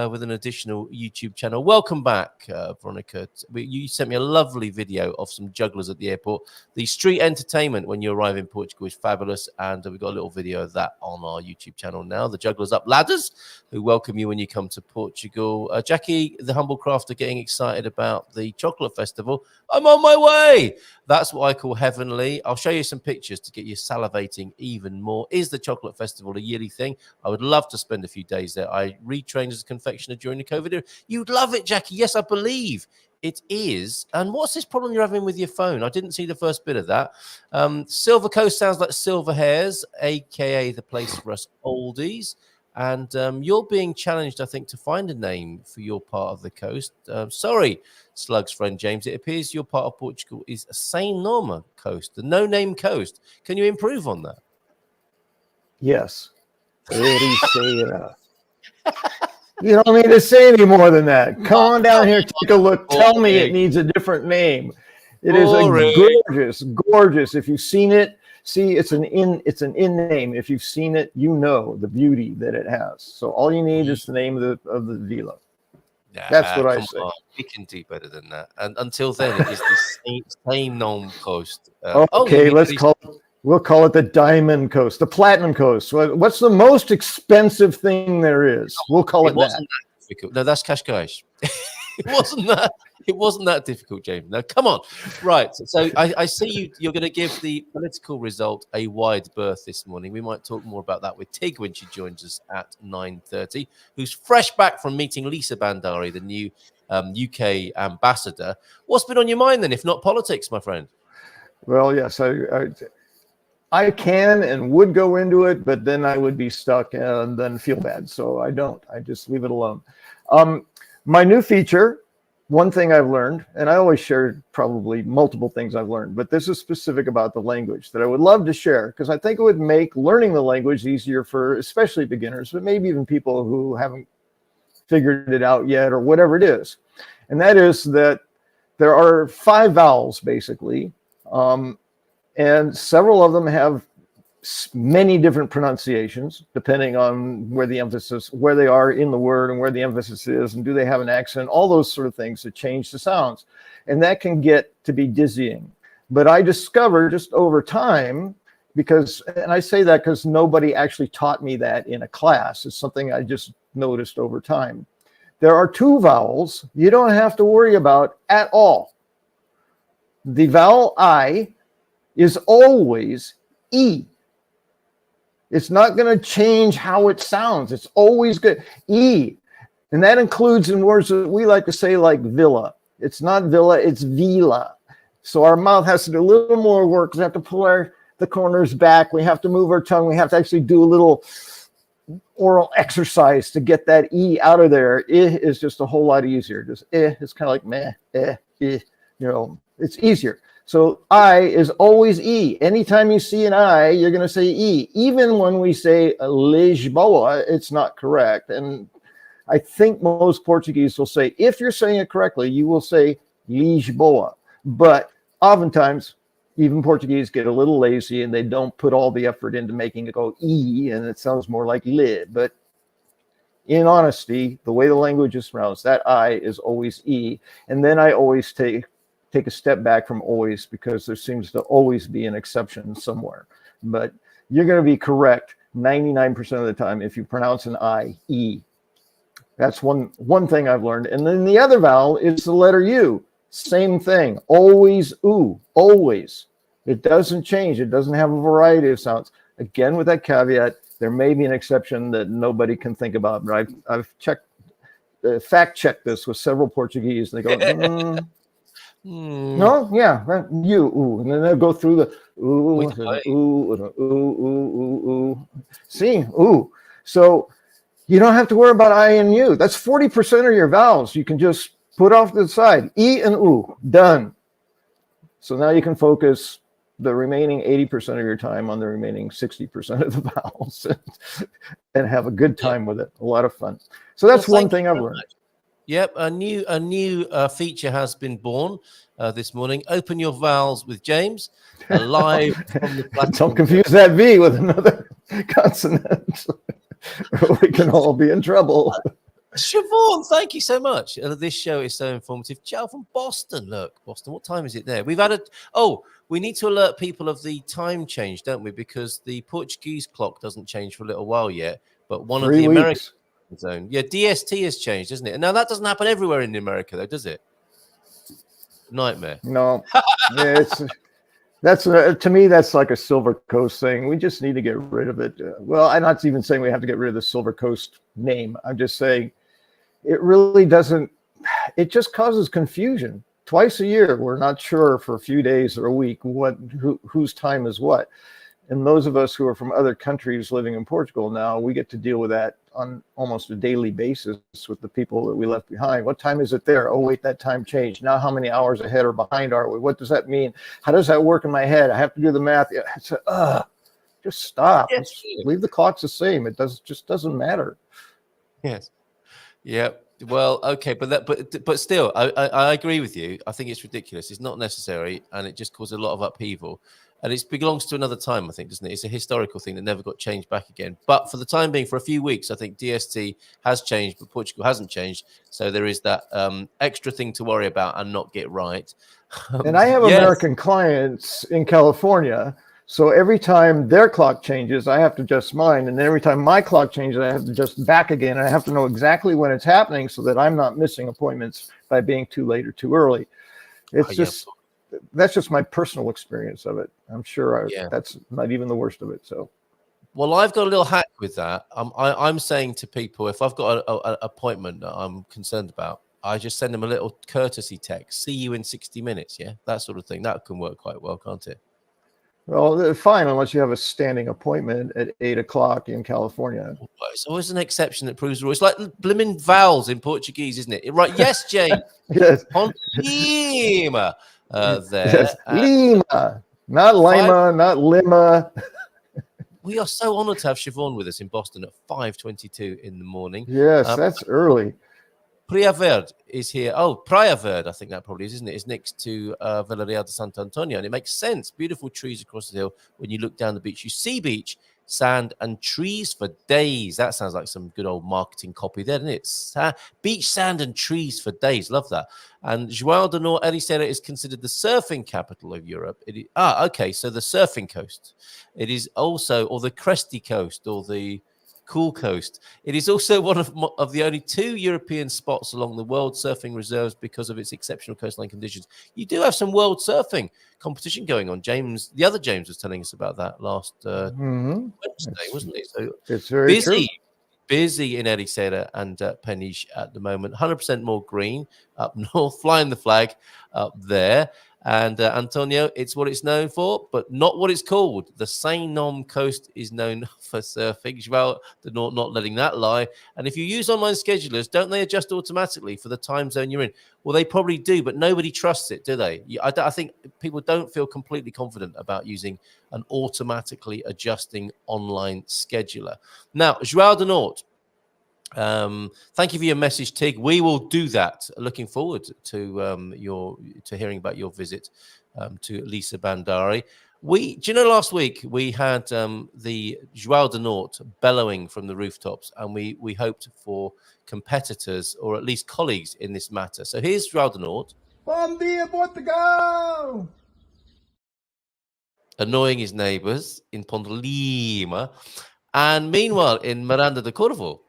with an additional YouTube channel. Welcome back, Veronica. You sent me a lovely video of some jugglers at the airport. The street entertainment when you arrive in Portugal is fabulous, and we've got a little video of that on our YouTube channel now. The Jugglers Up Ladders, who welcome you when you come to Portugal. Jackie, the Humble Crafter, getting excited about the chocolate festival. I'm on my way. That's what I call heavenly. I'll show you some pictures to get you salivating even more. Is the chocolate festival a yearly thing? I would love to spend a few days there. I retrained as a confectioner during the COVID era. You'd love it, Jackie. Yes, I believe it is. And what's this problem you're having with your phone? I didn't see the first bit of that. Silver Coast sounds like Silver Hairs, aka the place for us oldies. And you're being challenged, I think, to find a name for your part of the coast. Sorry, Slug's friend James. It appears your part of Portugal is Saint Norma Coast, the no-name coast. Can you improve on that? Yes. Ericeira. You don't need to say any more than that. Come on down here, take a look. Tell me it needs a different name. It is a gorgeous. If you've seen it, see, it's an in name. If you've seen it, you know the beauty that it has. So all you need is the name of the villa. That's what I say. We can do better than that. And until then, it is the same known coast. Okay, we'll call it the Diamond Coast, the Platinum Coast. What's the most expensive thing there is? We'll call it that. Difficult. No, that's Cascais. It wasn't that difficult, James. Now, come on. Right. So I see you're going to give the political result a wide berth this morning. We might talk more about that with Tig when she joins us at 9:30, who's fresh back from meeting Lisa Bandari, the new UK ambassador. What's been on your mind then, if not politics, my friend? Well, yes, I can and would go into it, but then I would be stuck and then feel bad. So I don't. I just leave it alone. My new feature, one thing I've learned, and I always share probably multiple things I've learned, but this is specific about the language that I would love to share because I think it would make learning the language easier for especially beginners, but maybe even people who haven't figured it out yet or whatever it is. And that is that there are 5 vowels basically, and several of them have many different pronunciations depending on where they are in the word and where the emphasis is, and do they have an accent, all those sort of things that change the sounds. And that can get to be dizzying. But I discovered just over time, and I say that because nobody actually taught me that in a class. It's something I just noticed over time. There are 2 vowels you don't have to worry about at all. The vowel I is always E. It's not going to change how it sounds. It's always good. E. And that includes in words that we like to say like villa. It's not villa, it's vila. So our mouth has to do a little more work. We have to pull the corners back. We have to move our tongue. We have to actually do a little oral exercise to get that E out of there. I is just a whole lot easier. Just it's kind of like meh, it's easier. So I is always E. Anytime you see an I, you're going to say E. Even when we say Lisboa, it's not correct. And I think most Portuguese will say, if you're saying it correctly, you will say Lisboa. But oftentimes, even Portuguese get a little lazy and they don't put all the effort into making it go E, and it sounds more like li. But in honesty, the way the language is pronounced, that I is always E. And then I always take a step back from always, because there seems to always be an exception somewhere. But you're going to be correct 99% of the time if you pronounce an I, E. That's one thing I've learned. And then the other vowel is the letter U. Same thing. Always oo. Always. It doesn't change. It doesn't have a variety of sounds. Again, with that caveat, there may be an exception that nobody can think about. But I've fact-checked this with several Portuguese. They go, no, yeah, you, ooh, and then they'll go through the ooh, ooh. See, ooh. So you don't have to worry about I and U. That's 40% of your vowels. You can just put off to the side. E and oo, done. So now you can focus the remaining 80% of your time on the remaining 60% of the vowels and have a good time with it. A lot of fun. So that's one thing I've learned. Yep, a new feature has been born this morning. Open your vowels with James, live from the platform. Don't confuse that V with another consonant. We can all be in trouble. Siobhan, thank you so much. This show is so informative. Joe from Boston. Look, Boston, what time is it there? We've had we need to alert people of the time change, don't we? Because the Portuguese clock doesn't change for a little while yet, but one 3 of the weeks. American zone. Yeah, DST has changed, isn't it? And now that doesn't happen everywhere in America, though, does it? Nightmare. No, that's to me, that's like a Silver Coast thing. We just need to get rid of it. Well, I'm not even saying we have to get rid of the Silver Coast name. I'm just saying it really doesn't. It just causes confusion. Twice a year, we're not sure for a few days or a week whose time is what. And those of us who are from other countries living in Portugal now, we get to deal with that on almost a daily basis with the people that we left behind. What time is it there? Oh, wait, that time changed. Now how many hours ahead or behind are we? What does that mean? How does that work in my head? I have to do the math. It's just stop. Yes. Leave the clocks the same. It just doesn't matter. Yes. Yep. Well, okay, but still, I agree with you. I think it's ridiculous. It's not necessary, and it just causes a lot of upheaval. And it belongs to another time, I think, doesn't it? It's a historical thing that never got changed back again. But for the time being, for a few weeks, I think DST has changed, but Portugal hasn't changed. So there is that extra thing to worry about and not get right. And I have American clients in California. So every time their clock changes, I have to adjust mine. And then every time my clock changes, I have to adjust back again. And I have to know exactly when it's happening so that I'm not missing appointments by being too late or too early. It's just... That's just my personal experience of it. I'm sure that's not even the worst of it. So, well, I've got a little hack with that. I'm saying to people, if I've got an appointment that I'm concerned about, I just send them a little courtesy text. See you in 60 minutes. Yeah, that sort of thing. That can work quite well, can't it? Well, fine, unless you have a standing appointment at 8 o'clock in California. Well, it's always an exception that proves the rule. It's like blimmin' vowels in Portuguese, isn't it? Right? Yes, Jane. Yes. There. Yes. Lima, not Lima, not Lima. We are so honored to have Siobhan with us in Boston at 5:22 in the morning. Yes, that's early. Praia Verde is here. Oh, Praia Verde, I think that probably is, isn't it? It's next to Vila Real de Santo Antonio, and it makes sense. Beautiful trees across the hill. When you look down the beach, you see beach, sand, and trees for days. That sounds like some good old marketing copy there, doesn't it? Beach, sand, and trees for days. Love that. And João do Norte, Ericeira is considered the surfing capital of Europe. Okay, so the surfing coast. It is also, or the Cresty Coast, or the Cool Coast. It is also one of the only 2 European spots along the World Surfing Reserves because of its exceptional coastline conditions. You do have some world surfing competition going on. The other James was telling us about that last Wednesday, wasn't he? So it's very busy in Ericeira and Peniche at the moment. 100% more green up north, flying the flag up there. And Antonio, it's what it's known for, but not what it's called. The Saint-Nom coast is known for surfing. João do Norte not letting that lie. And if you use online schedulers, don't they adjust automatically for the time zone you're in? Well, they probably do, but nobody trusts it, do they? I think people don't feel completely confident about using an automatically adjusting online scheduler. Now, João do Norte, thank you for your message, Tig. We will do that. Looking forward to hearing about your visit to Lisa Bandari. Do you know, last week we had the João do Norte bellowing from the rooftops, and we hoped for competitors or at least colleagues in this matter. So here's João do Norte. Bom dia, Portugal! Annoying his neighbours in Ponte Lima, and meanwhile in Miranda de Corvo,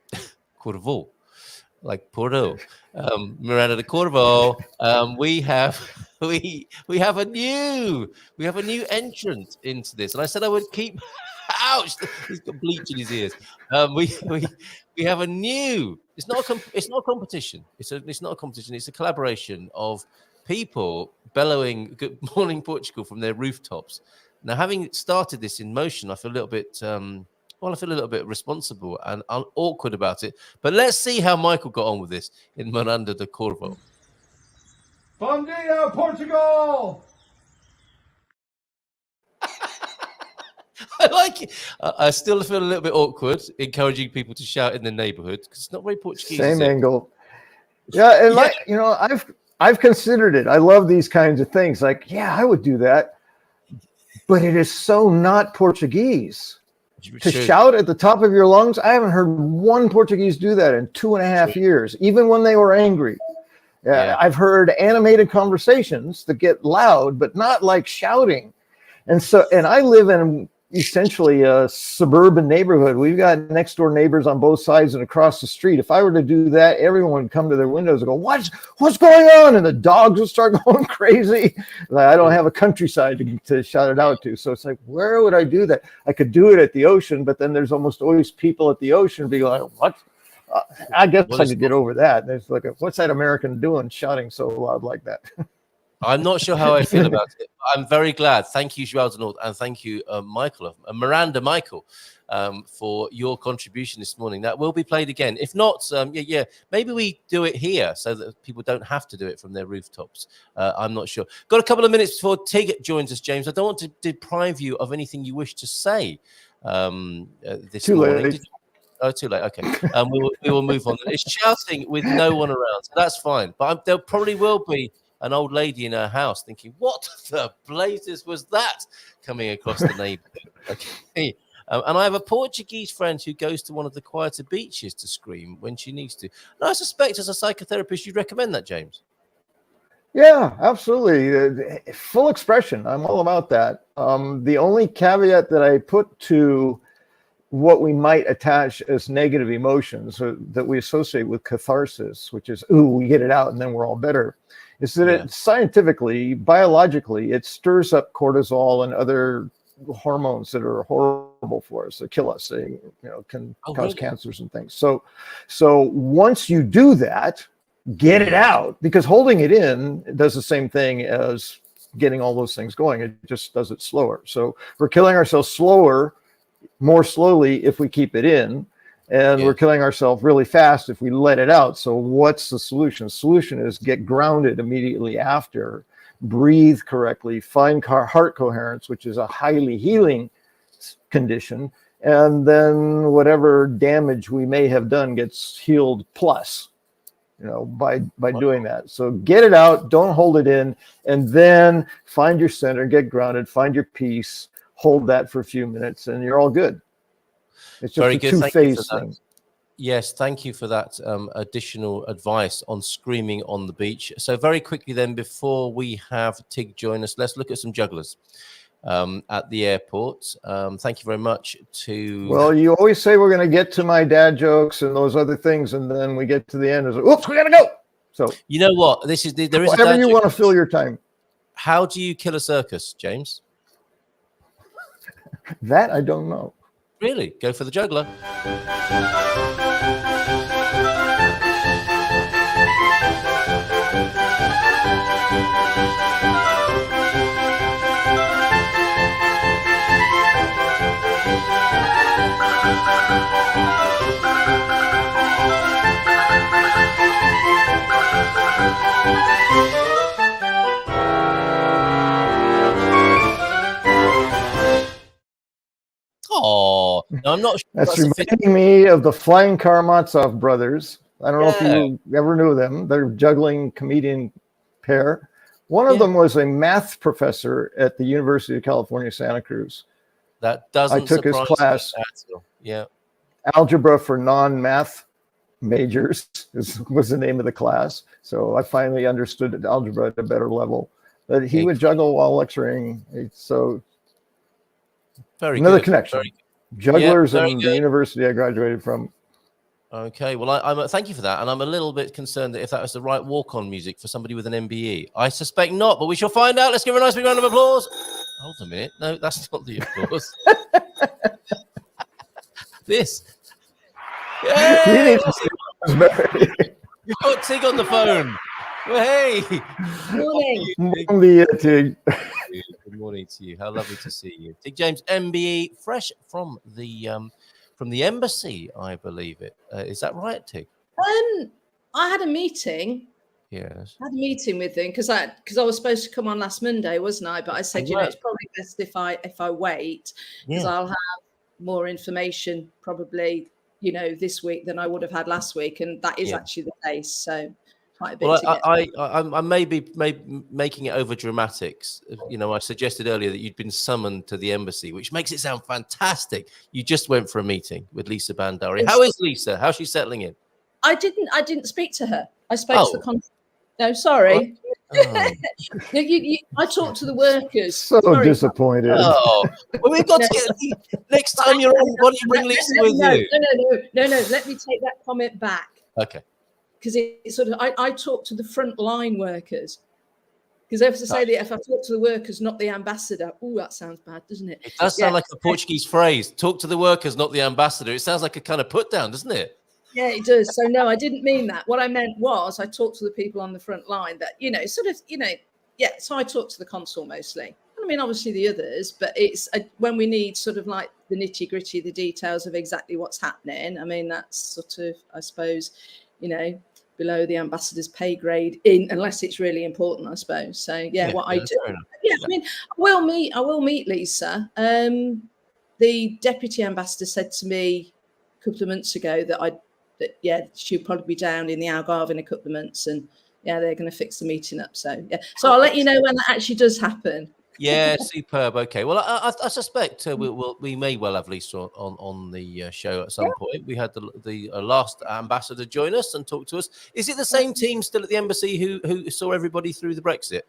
like Porto, Miranda de Corvo, we have a new entrant into this, and I said I would keep. Ouch! He's got bleach in his ears. We have a new. It's not a competition. It's not a competition. It's a collaboration of people bellowing "Good morning, Portugal" from their rooftops. Now, having started this in motion, I feel a little bit. I feel a little bit responsible and awkward about it. But let's see how Michael got on with this in Miranda de Corvo. Bom dia, Portugal! I like it. I still feel a little bit awkward encouraging people to shout in the neighbourhood because it's not very Portuguese. Same is it? angle. Yeah, and Yeah. I've considered it. I love these kinds of things. Like, yeah, I would do that, but it is so not Portuguese. To shout at the top of your lungs, I haven't heard one Portuguese do that in 2.5 years, even when they were angry. Yeah. I've heard animated conversations that get loud, but not like shouting. And I live in essentially a suburban neighborhood. We've got next door neighbors on both sides and across the street. If I were to do that, everyone would come to their windows and go, what's going on? And the dogs would start going crazy. Like, I don't have a countryside to shout it out to. So it's like, where would I do that? I could do it at the ocean, but then there's almost always people at the ocean be like, what? I guess I could get over that. There's like, what's that American doing shouting so loud like that? I'm not sure how I feel about it. I'm very glad. Thank you, João de Norte, and thank you, Miranda Michael, for your contribution this morning. That will be played again. If not, maybe we do it here so that people don't have to do it from their rooftops. I'm not sure. Got a couple of minutes before Tig joins us, James. I don't want to deprive you of anything you wish to say this morning. Late. Oh, too late. Okay. We will move on. It's shouting with no one around, so that's fine. But there probably will be an old lady in her house thinking, what the blazes was that coming across the neighborhood? Okay. And I have a Portuguese friend who goes to one of the quieter beaches to scream when she needs to. And I suspect as a psychotherapist, you'd recommend that, James. Yeah, absolutely. Full expression. I'm all about that. The only caveat that I put to what we might attach as negative emotions that we associate with catharsis, which is, ooh, we get it out and then we're all better, is that it scientifically, biologically, it stirs up cortisol and other hormones that are horrible for us, that kill us, they can cause cancers and things. So once you do that, get it out, because holding it in does the same thing as getting all those things going. It just does it slower. So we're killing ourselves more slowly if we keep it in, and we're killing ourselves really fast if we let it out. So what's the solution? The solution is get grounded immediately after, breathe correctly, find heart coherence, which is a highly healing condition, and then whatever damage we may have done gets healed plus, by doing that. So get it out, don't hold it in, and then find your center, get grounded, find your peace, hold that for a few minutes, and you're all good. It's just very a good. two-phase thing. Yes, thank you for that additional advice on screaming on the beach. So very quickly then, before we have Tig join us, let's look at some jugglers at the airport. Thank you very much to... Well, you always say we're going to get to my dad jokes and those other things, and then we get to the end and it's like, oops, we got to go. So you know what? There is whatever you want to fill your time. How do you kill a circus, James? That I don't know. Really? Go for the juggler. Oh, no, I'm not sure. That's reminding me of the Flying Karamazov brothers. I don't know if you ever knew them. They're a juggling comedian pair. One of them was a math professor at the University of California, Santa Cruz. That doesn't I took his class. Yeah. Algebra for non-math majors was the name of the class. So I finally understood algebra at a better level. But he would juggle while lecturing. So another connection. Jugglers in the university I graduated from. Okay, well, I'm thank you for that, and I'm a little bit concerned that if that was the right walk-on music for somebody with an MBE. I suspect not, but we shall find out. Let's give her a nice big round of applause. Hold a minute, no, that's not the applause. This. Yay! You've got Tig on the phone. Well, hey. Good morning. Tig. Good morning to you. How lovely to see you, Tig James, MBE, fresh from the embassy, I believe it. Is that right, Tig? I had a meeting Yes. I had a meeting with them because I was supposed to come on last Monday, wasn't I? But I said, Right. it's probably best if I wait, because Yeah. I'll have more information probably, this week than I would have had last week, and that is actually the case. So quite a bit Well, to get. I may be making it over dramatics. I suggested earlier that you'd been summoned to the embassy, which makes it sound fantastic. You just went for a meeting with Lisa Bandari. How is Lisa? How's she settling in? I didn't speak to her. I spoke to the Oh. No, sorry. Oh. I talked to the workers. So Sorry. disappointed. Oh, well, we've got to get next time you're on. Why don't you bring Lisa with you? No. Let me take that comment back. Okay. Because it's sort of, I talk to the frontline workers. Because I have to say that if I talk to the workers, not the ambassador. Oh, that sounds bad, doesn't it? It does sound like a Portuguese phrase. Talk to the workers, not the ambassador. It sounds like a kind of put down, doesn't it? Yeah, it does. So no, I didn't mean that. What I meant was I talked to the people on the front line that, so I talk to the consul mostly. I mean, obviously the others, but it's when we need sort of like the nitty gritty, the details of exactly what's happening. I mean, that's sort of, I suppose, below the ambassador's pay grade, unless it's really important, I suppose. So what I do. Yeah, I mean, I will meet Lisa. The deputy ambassador said to me a couple of months ago that she'll probably be down in the Algarve in a couple of months, and they're going to fix the meeting up. So I'll let you know when that actually does happen. Yeah, superb. Okay, well, I suspect we may well have Lisa on the show at some point. We had the last ambassador join us and talk to us. Is it the same team still at the embassy who saw everybody through the Brexit?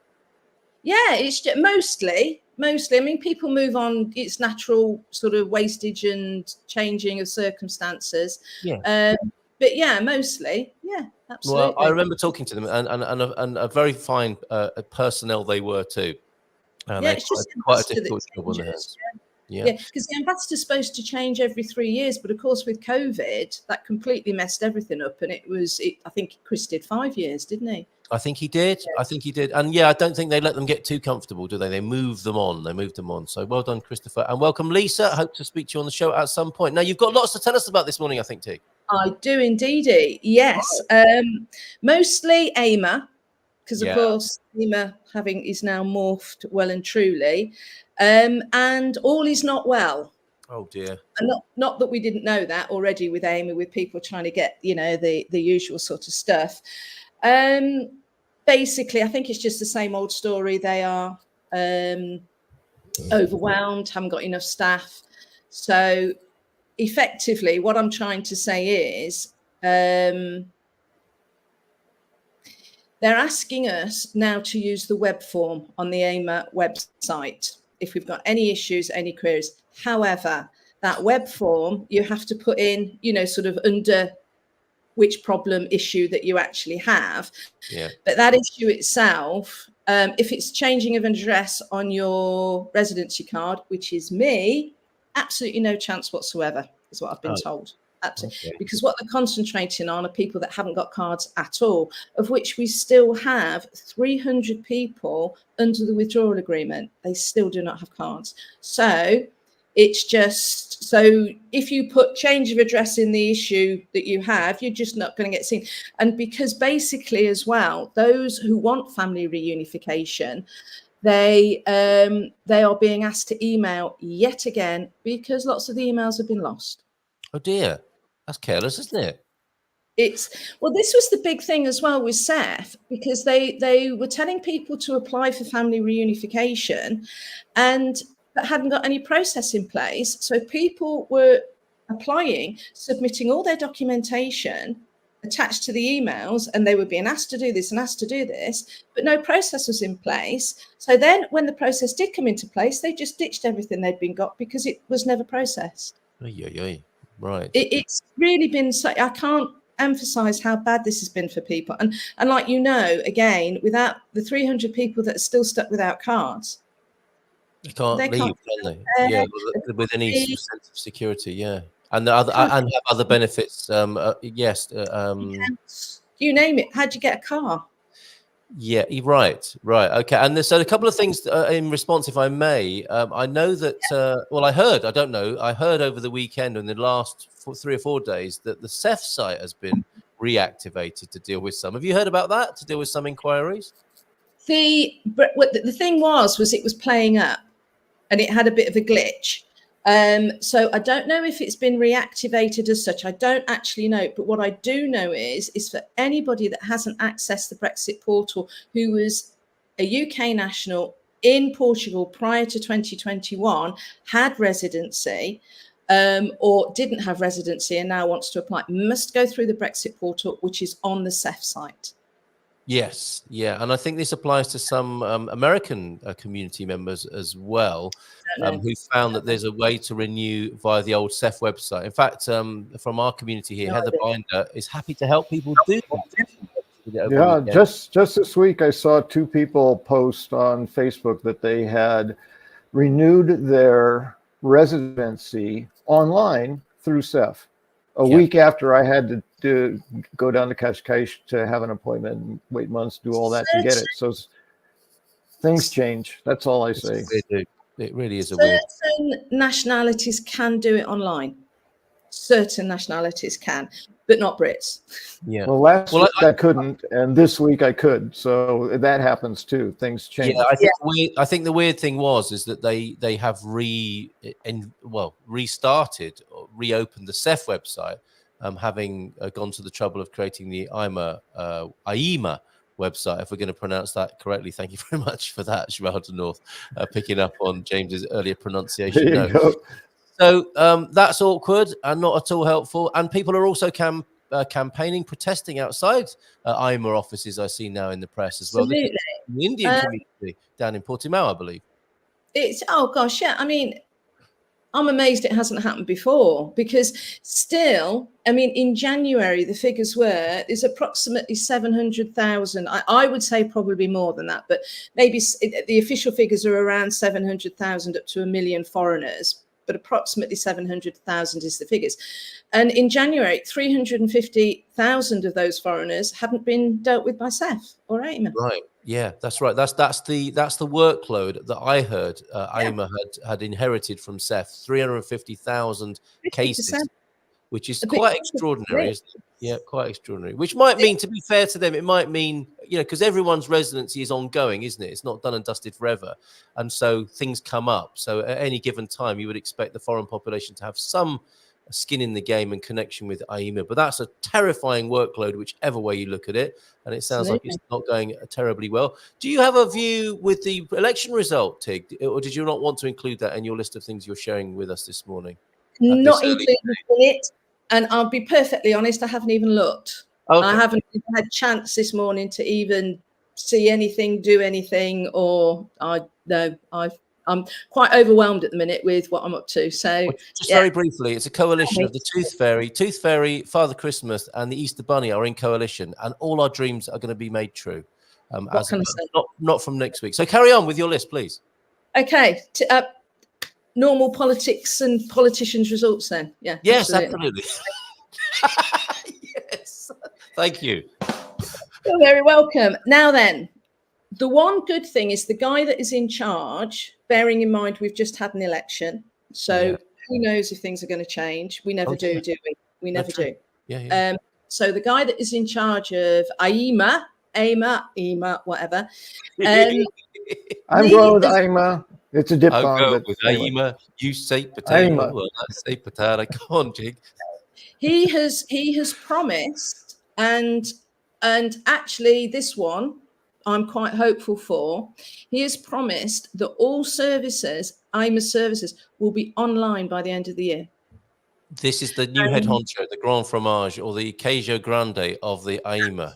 Yeah, it's just mostly. I mean, people move on. It's natural sort of wastage and changing of circumstances. Yeah. But yeah, mostly. Yeah, absolutely. Well, I remember talking to them, and a very fine personnel they were too. It's just quite a difficult job on their hands. Yeah, because the ambassador's supposed to change every 3 years, but of course with COVID, that completely messed everything up. And I think Chris did 5 years, didn't he? I think he did. Yeah. I think he did. And I don't think they let them get too comfortable, do they? They move them on. So well done, Christopher. And welcome, Lisa. I hope to speak to you on the show at some point. Now, you've got lots to tell us about this morning, I think, Tig. I do indeed. Yes. Mostly AIMA, because of course AIMA is now morphed well and truly. And all is not well. Oh dear. And not that we didn't know that already with AIMA, with people trying to get, the usual sort of stuff. Basically, I think it's just the same old story. They are overwhelmed, haven't got enough staff. So effectively, what I'm trying to say is they're asking us now to use the web form on the AIMA website if we've got any issues, any queries. However, that web form, you have to put in, sort of under which problem issue that you actually have. Yeah. But that issue itself, if it's changing of an address on your residency card, which is me, absolutely no chance whatsoever, is what I've been told. Absolutely. Okay. Because what they're concentrating on are people that haven't got cards at all, of which we still have 300 people under the withdrawal agreement. They still do not have cards. So it's just, so if you put change of address in the issue that you have, you're just not going to get seen. And because basically as well, those who want family reunification, they are being asked to email yet again because lots of the emails have been lost. Oh dear, that's careless, isn't it? This was the big thing as well with Seth, because they were telling people to apply for family reunification but hadn't got any process in place. So people were applying, submitting all their documentation attached to the emails, and they were being asked to do this and asked to do this, but no process was in place. So then when the process did come into place, they just ditched everything they'd been got because it was never processed. Right. It's really been so, I can't emphasize how bad this has been for people. And like, again, without the 300 people that are still stuck without cards, they can't leave, can they? With any sense of security, and and have other benefits. Yes. You name it. How'd you get a car? Yeah, right. Okay, and there's a couple of things in response, if I may. I know that. I heard over the weekend, in the last 3 or 4 days, that the CEF site has been reactivated to deal with some. Have you heard about that, to deal with some inquiries? The thing was it was playing up, and it had a bit of a glitch. So I don't know if it's been reactivated as such. I don't actually know. But what I do know is for anybody that hasn't accessed the Brexit portal, who was a UK national in Portugal prior to 2021, had residency, or didn't have residency and now wants to apply, must go through the Brexit portal, which is on the CEF site. Yes, yeah, and I think this applies to some American community members as well, who found that there's a way to renew via the old CEF website. In fact, from our community here, Heather Binder is happy to help people do that. Yeah, just this week I saw 2 people post on Facebook that they had renewed their residency online through CEF a week after I had to go down to Cascais to have an appointment and wait months, do all that to get it. So things change. That's all I say. It really is a weird. Certain nationalities can do it online. Certain nationalities can, but not Brits. Yeah. Well, last week I couldn't, and this week I could. So that happens too. Things change. Yeah, I think the weird thing is that they have restarted, or reopened the CEF website, having gone to the trouble of creating the AIMA website, if we're going to pronounce that correctly. Thank you very much for that, Shirley North, picking up on James's earlier pronunciation. There you go. So that's awkward and not at all helpful. And people are also campaigning, protesting outside IMA offices, I see now in the press as well. Absolutely. The Indian community down in Portimao, I believe. Oh gosh, yeah. I mean, I'm amazed it hasn't happened before, because still, I mean, in January, the figures were, there's approximately 700,000. I would say probably more than that, but maybe the official figures are around 700,000 up to 1 million foreigners, but approximately 700,000 is the figures. And in January, 350,000 of those foreigners hadn't been dealt with by CEF or AIMA. Right. Yeah, that's right. That's the workload that I heard AIMA had inherited from CEF. 350,000 cases, which is quite extraordinary, isn't it? Yeah, quite extraordinary. Which might mean, to be fair to them, it might mean, because everyone's residency is ongoing, isn't it? It's not done and dusted forever, and so things come up. So at any given time, you would expect the foreign population to have some skin in the game and connection with AIMA. But that's a terrifying workload, whichever way you look at it. And it sounds like it's not going terribly well. Do you have a view with the election result, Tig? Or did you not want to include that in your list of things you're sharing with us this morning? Not included in it. And I'll be perfectly honest, I haven't even looked. Okay. I haven't had a chance this morning to even see anything, do anything, or I'm quite overwhelmed at the minute with what I'm up to. So just very briefly, it's a coalition of the Tooth Fairy, Father Christmas, and the Easter Bunny are in coalition, and all our dreams are going to be made true. Not from next week. So carry on with your list, please. Okay. Normal politics and politicians' results then. Yeah. Yes, absolutely. Yes. Thank you. You're very welcome. Now then, the one good thing is the guy that is in charge, bearing in mind we've just had an election, so who knows if things are going to change. We never do we? We never do. Yeah. So the guy that is in charge of AIMA, whatever. I'm going with AIMA. It's a diphthong. I'll go with AIMA. You say potato. Well, I say potato. Come on, Jig. He has promised, and actually this one I'm quite hopeful for. He has promised that all services, AIMA services, will be online by the end of the year. This is the new head honcho, the Grand Fromage, or the Queijo Grande of the AIMA.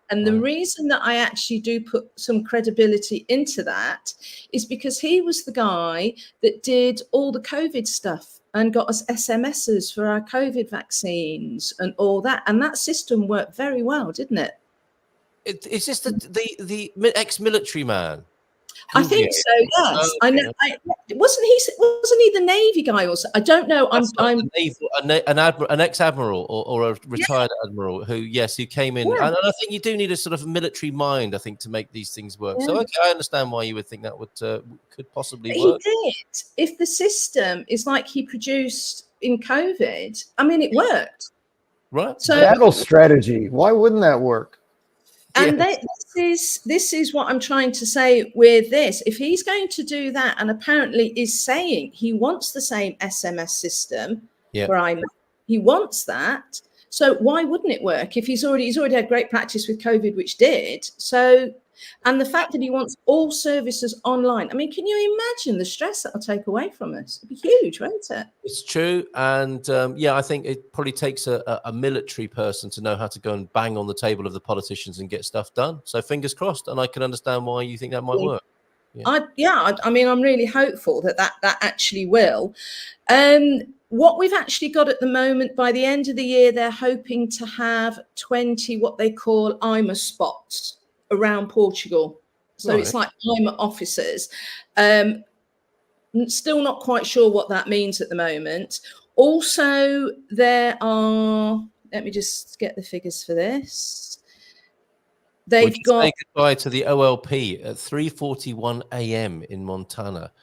And the reason that I actually do put some credibility into that is because he was the guy that did all the COVID stuff and got us SMSs for our COVID vaccines and all that. And that system worked very well, didn't it? Is this the ex-military man? I think so. Yes, I know. Wasn't he the Navy guy also? I don't know. An ex-admiral or a retired admiral who came in. And I think you do need a sort of military mind, I think, to make these things work. So I understand why you would think that could possibly work. He did. If the system is like he produced in COVID, I mean, it worked. Right. So Battle strategy. Why wouldn't that work? and Yes. this is what I'm trying to say with this. If he's going to do that, and apparently is saying he wants the same SMS system Yeah. for IMA, he wants that. So why wouldn't it work if he's already had great practice with COVID, which did? So, and the fact that he wants all services online. I mean, can you imagine the stress that'll take away from us? It'd be huge, won't it? It's true. And I think it probably takes a military person to know how to go and bang on the table of the politicians and get stuff done. So fingers crossed. And I can understand why you think that might work. I mean, I'm really hopeful that actually will. What we've actually got at the moment, by the end of the year, they're hoping to have 20 what they call IMA spots around Portugal. So Right. it's like IMA officers. Still not quite sure what that means at the moment. Also, there are, let me just get the figures for this. They've Would you got say goodbye to the OLP at 3:41 a.m. in Montana,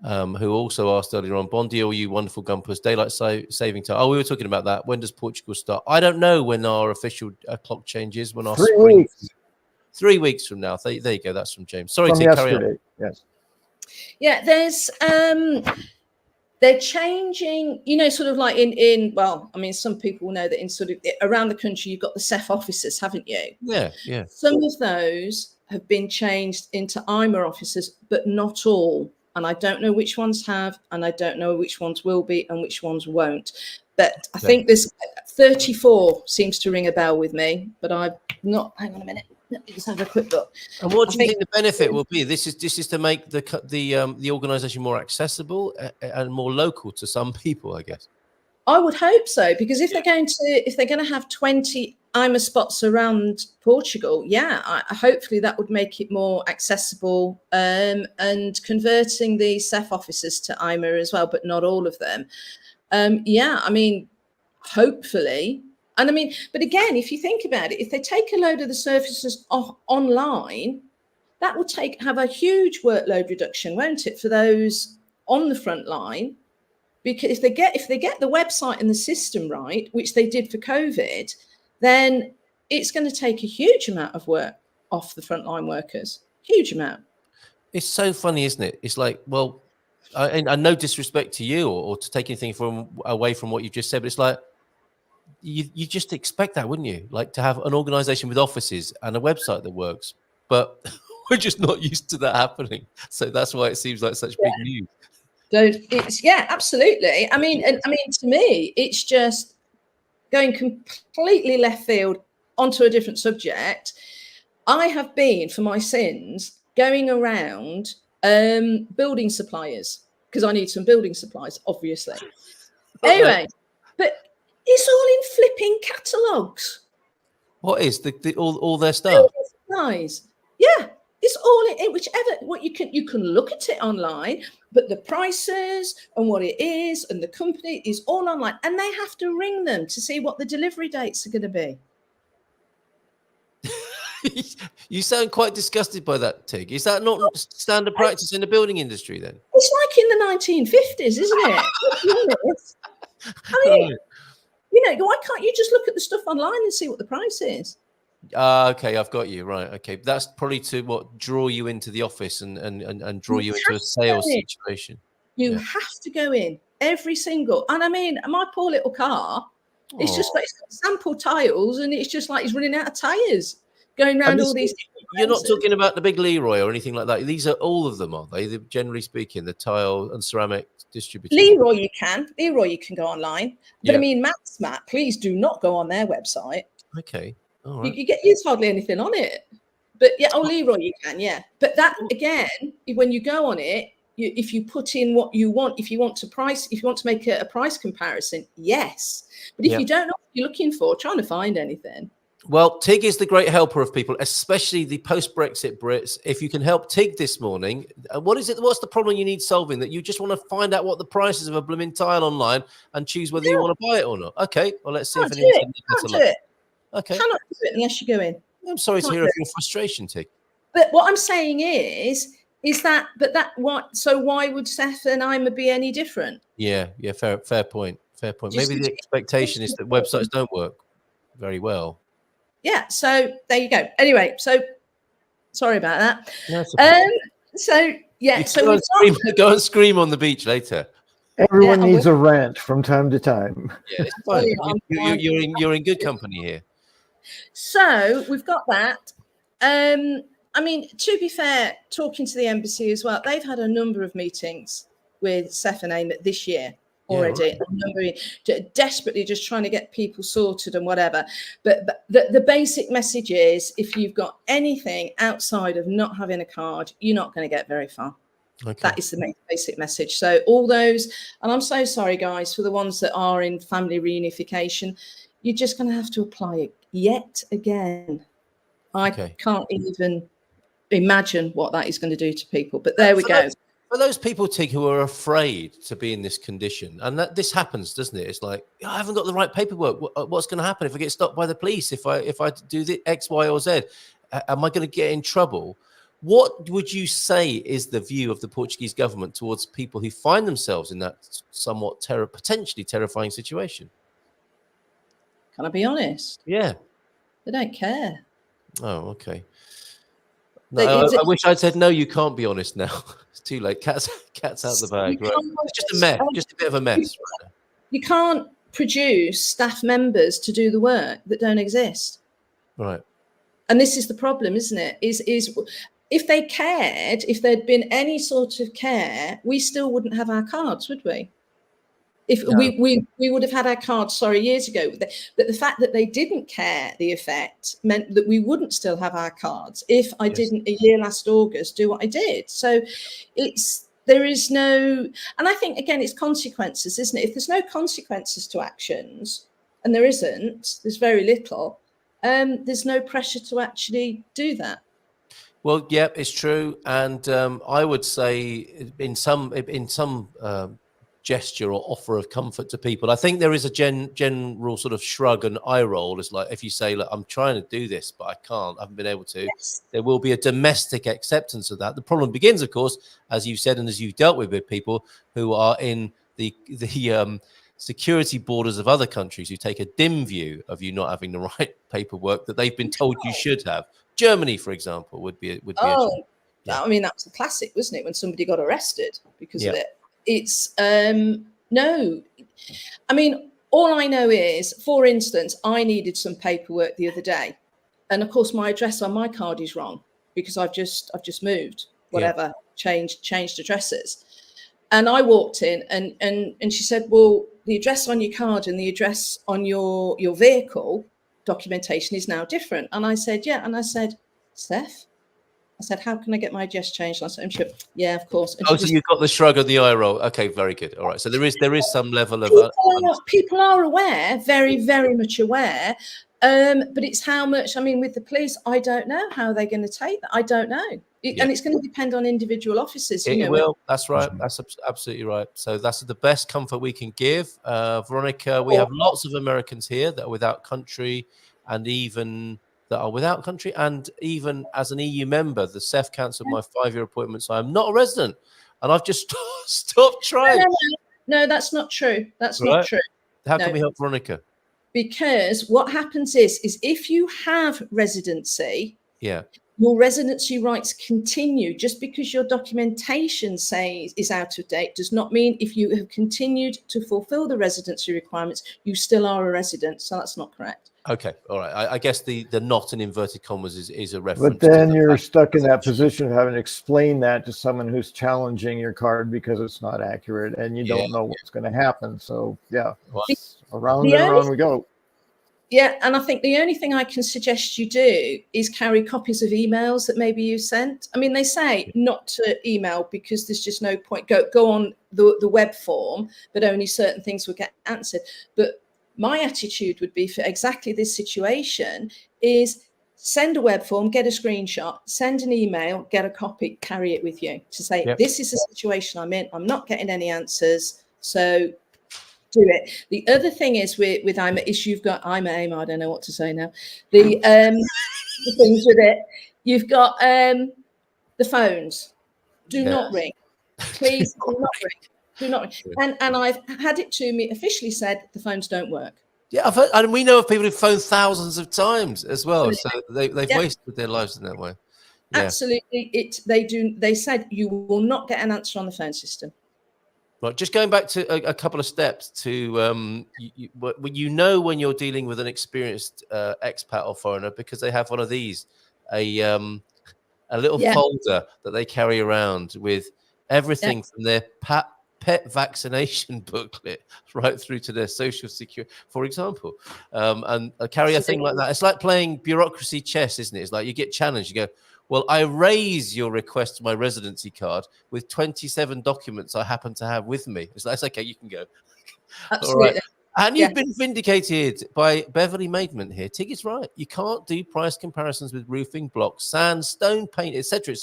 who also asked earlier on, Bon dia, you wonderful gumpers, daylight saving time. Oh, we were talking about that. When does Portugal start? I don't know when our official clock changes. When our 3 spring, weeks 3 weeks from now. There you go. That's from James. Sorry, from Tig, carry on. yesterday. Yes. Yeah, there's they're changing, sort of like in well, I mean, some people know that in sort of around the country you've got the SEF officers, haven't you? Yeah. Some of those have been changed into IMA officers, but not all. And I don't know which ones have, and I don't know which ones will be and which ones won't. But I think this 34 seems to ring a bell with me, but I've not. Hang on a minute. Let me just have a quick look. And what do you think the benefit will be? This is to make the organisation more accessible and more local to some people, I guess. I would hope so, because if they're going to have 20 IMA spots around Portugal, hopefully that would make it more accessible, and converting the SEF officers to IMA as well, but not all of them. I mean, hopefully. And I mean, but again, if you think about it, if they take a load of the services online, that will have a huge workload reduction, won't it, for those on the front line? Because if they get the website and the system right, which they did for COVID, then it's going to take a huge amount of work off the frontline workers. Huge amount. It's so funny, isn't it? It's like, well, and no disrespect to you or to take anything away from what you just said, but it's like you just expect that, wouldn't you? Like to have an organisation with offices and a website that works, but we're just not used to that happening. So that's why it seems like such big news. Absolutely. I mean, to me, it's just going completely left field onto a different subject. I have been, for my sins, going around building suppliers because I need some building supplies, obviously. Anyway, but it's all in flipping catalogues. What is all their stuff? Building supplies. Yeah. It's all in what you can look at it online, but the prices and what it is and the company is all online, and they have to ring them to see what the delivery dates are going to be. You sound quite disgusted by that, Tig. Is that not standard practice in the building industry then? It's like in the 1950s, isn't it? I mean, why can't you just look at the stuff online and see what the price is? Okay, I've got you right. Okay, that's probably to draw you into the office and draw you into a sales situation. You have to go in every single. And I mean, my poor little car, it's just like it's got sample tiles, and it's just like it's running out of tires going around all these. You're not talking about the big Leroy or anything like that. These are all of them, aren't they? Generally speaking, the tile and ceramic distributors. Leroy, you can go online, but I mean, Matt, please do not go on their website. Okay. All right. You use hardly anything on it, but Leroy you can, but that again, when you go on it, if you put in what you want, if you want to make a price comparison, yes, but if you don't know what you're looking for, trying to find anything. Well, Tig is the great helper of people, especially the post-Brexit Brits. If you can help Tig this morning, what is it? What's the problem you need solving? That you just want to find out what the price is of a blooming tile online and choose whether you want to buy it or not. Okay, well, let's see if anyone's Can't do it. Okay. Cannot do it unless you go in. I'm sorry to hear of your frustration, Tig. But what I'm saying is that so why would Seth and IMA be any different? Yeah, fair point. Maybe the expectation is that websites don't work. very well. Yeah, so there you go. Anyway, so sorry about that. No, it's okay. So yeah, You so go, we've and scream, go and scream on the beach later. Everyone Yeah, needs a rant from time to time. Yeah, it's fine. I'm You're in good company here. So we've got that. I mean, to be fair, talking to the embassy as well, they've had a number of meetings with Seth and AIM this year already. Yeah, right. Desperately just trying to get people sorted and whatever. But the basic message is, if you've got anything outside of not having a card, you're not going to get very far. Okay. That is the basic message. So all those, and I'm so sorry, guys, for the ones that are in family reunification, you're just going to have to apply it yet again. I can't even imagine what that is going to do to people. But there we go. For those people, Tig, who are afraid to be in this condition, and that this happens, doesn't it? It's like, I haven't got the right paperwork. What's going to happen if I get stopped by the police? If I do the X, Y, or Z, am I going to get in trouble? What would you say is the view of the Portuguese government towards people who find themselves in that somewhat potentially terrifying situation? Can I be honest? Yeah. They don't care. Oh, okay. No, I wish I'd said, no, you can't be honest now. It's too late. Cat's out the bag. Right? It's just a mess, just a bit of a mess. Right? You can't produce staff members to do the work that don't exist. Right. And this is the problem, isn't it? Is if they cared, if there'd been any sort of care, we still wouldn't have our cards, would we? If we would have had our cards, years ago. But the fact that they didn't care the effect meant that we wouldn't still have our cards if I didn't a year last August do what I did. So there is no, and I think, again, it's consequences, isn't it? If there's no consequences to actions, and there isn't, there's very little, there's no pressure to actually do that. Well, yeah, it's true. And I would say in some gesture or offer of comfort to people, I think there is a general sort of shrug and eye roll. It's like, if you say, look, I'm trying to do this, but I haven't been able to, there will be a domestic acceptance of that. The problem begins, of course, as you've said, and as you've dealt with people who are in the security borders of other countries, who take a dim view of you not having the right paperwork that they've been told you should have. Germany, for example, would be I mean, that was a classic, wasn't it, when somebody got arrested because of it? It's no, I mean, all I know is, for instance, I needed some paperwork the other day, and of course my address on my card is wrong because I've just moved, whatever, changed addresses. And I walked in and she said, well, the address on your card and the address on your vehicle documentation is now different. And I said, yeah. And I said, Steph, I said, how can I get my address changed? And I said, sure. Yeah, of course. And so you got the shrug of the eye roll. Okay, very good. All right. So there is some level of people are aware, very, very much aware. But it's how much, I mean, with the police, I don't know how they're going to take that. I don't know. And it's going to depend on individual officers. It will. That's right. That's absolutely right. So that's the best comfort we can give. Veronica, we have lots of Americans here that are without country, and even that are without country. And even as an EU member, the CEF cancelled my 5-year appointment. So I'm not a resident. And I've just stopped trying. No, that's not true. That's not true. How can we help Veronica? Because what happens is if you have residency, your residency rights continue. Just because your documentation says is out of date does not mean if you have continued to fulfill the residency requirements, you still are a resident. So that's not correct. Okay, all right. I guess the not in inverted commas is a reference. But then you're stuck in that position of having to explain that to someone who's challenging your card because it's not accurate and you don't know what's going to happen. So around and around we go. Yeah, and I think the only thing I can suggest you do is carry copies of emails that maybe you sent. I mean, they say not to email because there's just no point. Go on the web form, but only certain things will get answered. But my attitude would be for exactly this situation is send a web form, get a screenshot, send an email, get a copy, carry it with you to say, this is the situation I'm in. I'm not getting any answers. So do it. The other thing is with IMA is you've got IMA, I don't know what to say now. The things with it, you've got the phones. Do not ring. Please do not ring. Do not ring. And I've had it to me officially said the phones don't work. Yeah, I've heard, and we know of people who've phoned thousands of times as well. So they've Yeah. wasted their lives in that way. Yeah. Absolutely. They said you will not get an answer on the phone system. Right, just going back to a couple of steps to you know when you're dealing with an experienced expat or foreigner because they have one of these, a little folder that they carry around with everything from their pet vaccination booklet right through to their social security, for example, and carry a thing like that. It's like playing bureaucracy chess, isn't it? It's like you get challenged, you go, well, I raise your request to my residency card with 27 documents I happen to have with me. It's like, it's okay, you can go. Absolutely. All right. And you've been vindicated by Beverly Maidment here. Tig is right. You can't do price comparisons with roofing, blocks, sand, stone, paint, etc.,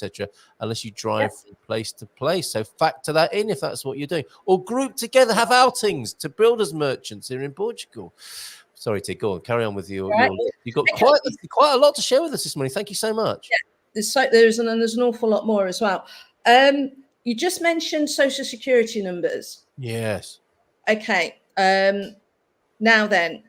unless you drive from place to place. So factor that in if that's what you're doing. Or group together, have outings to builders merchants here in Portugal. Sorry, Tig, go on. Carry on with your you've got quite a lot to share with us this morning. Thank you so much. Yeah. There's an awful lot more as well. You just mentioned social security numbers. Yes. Okay. Now then,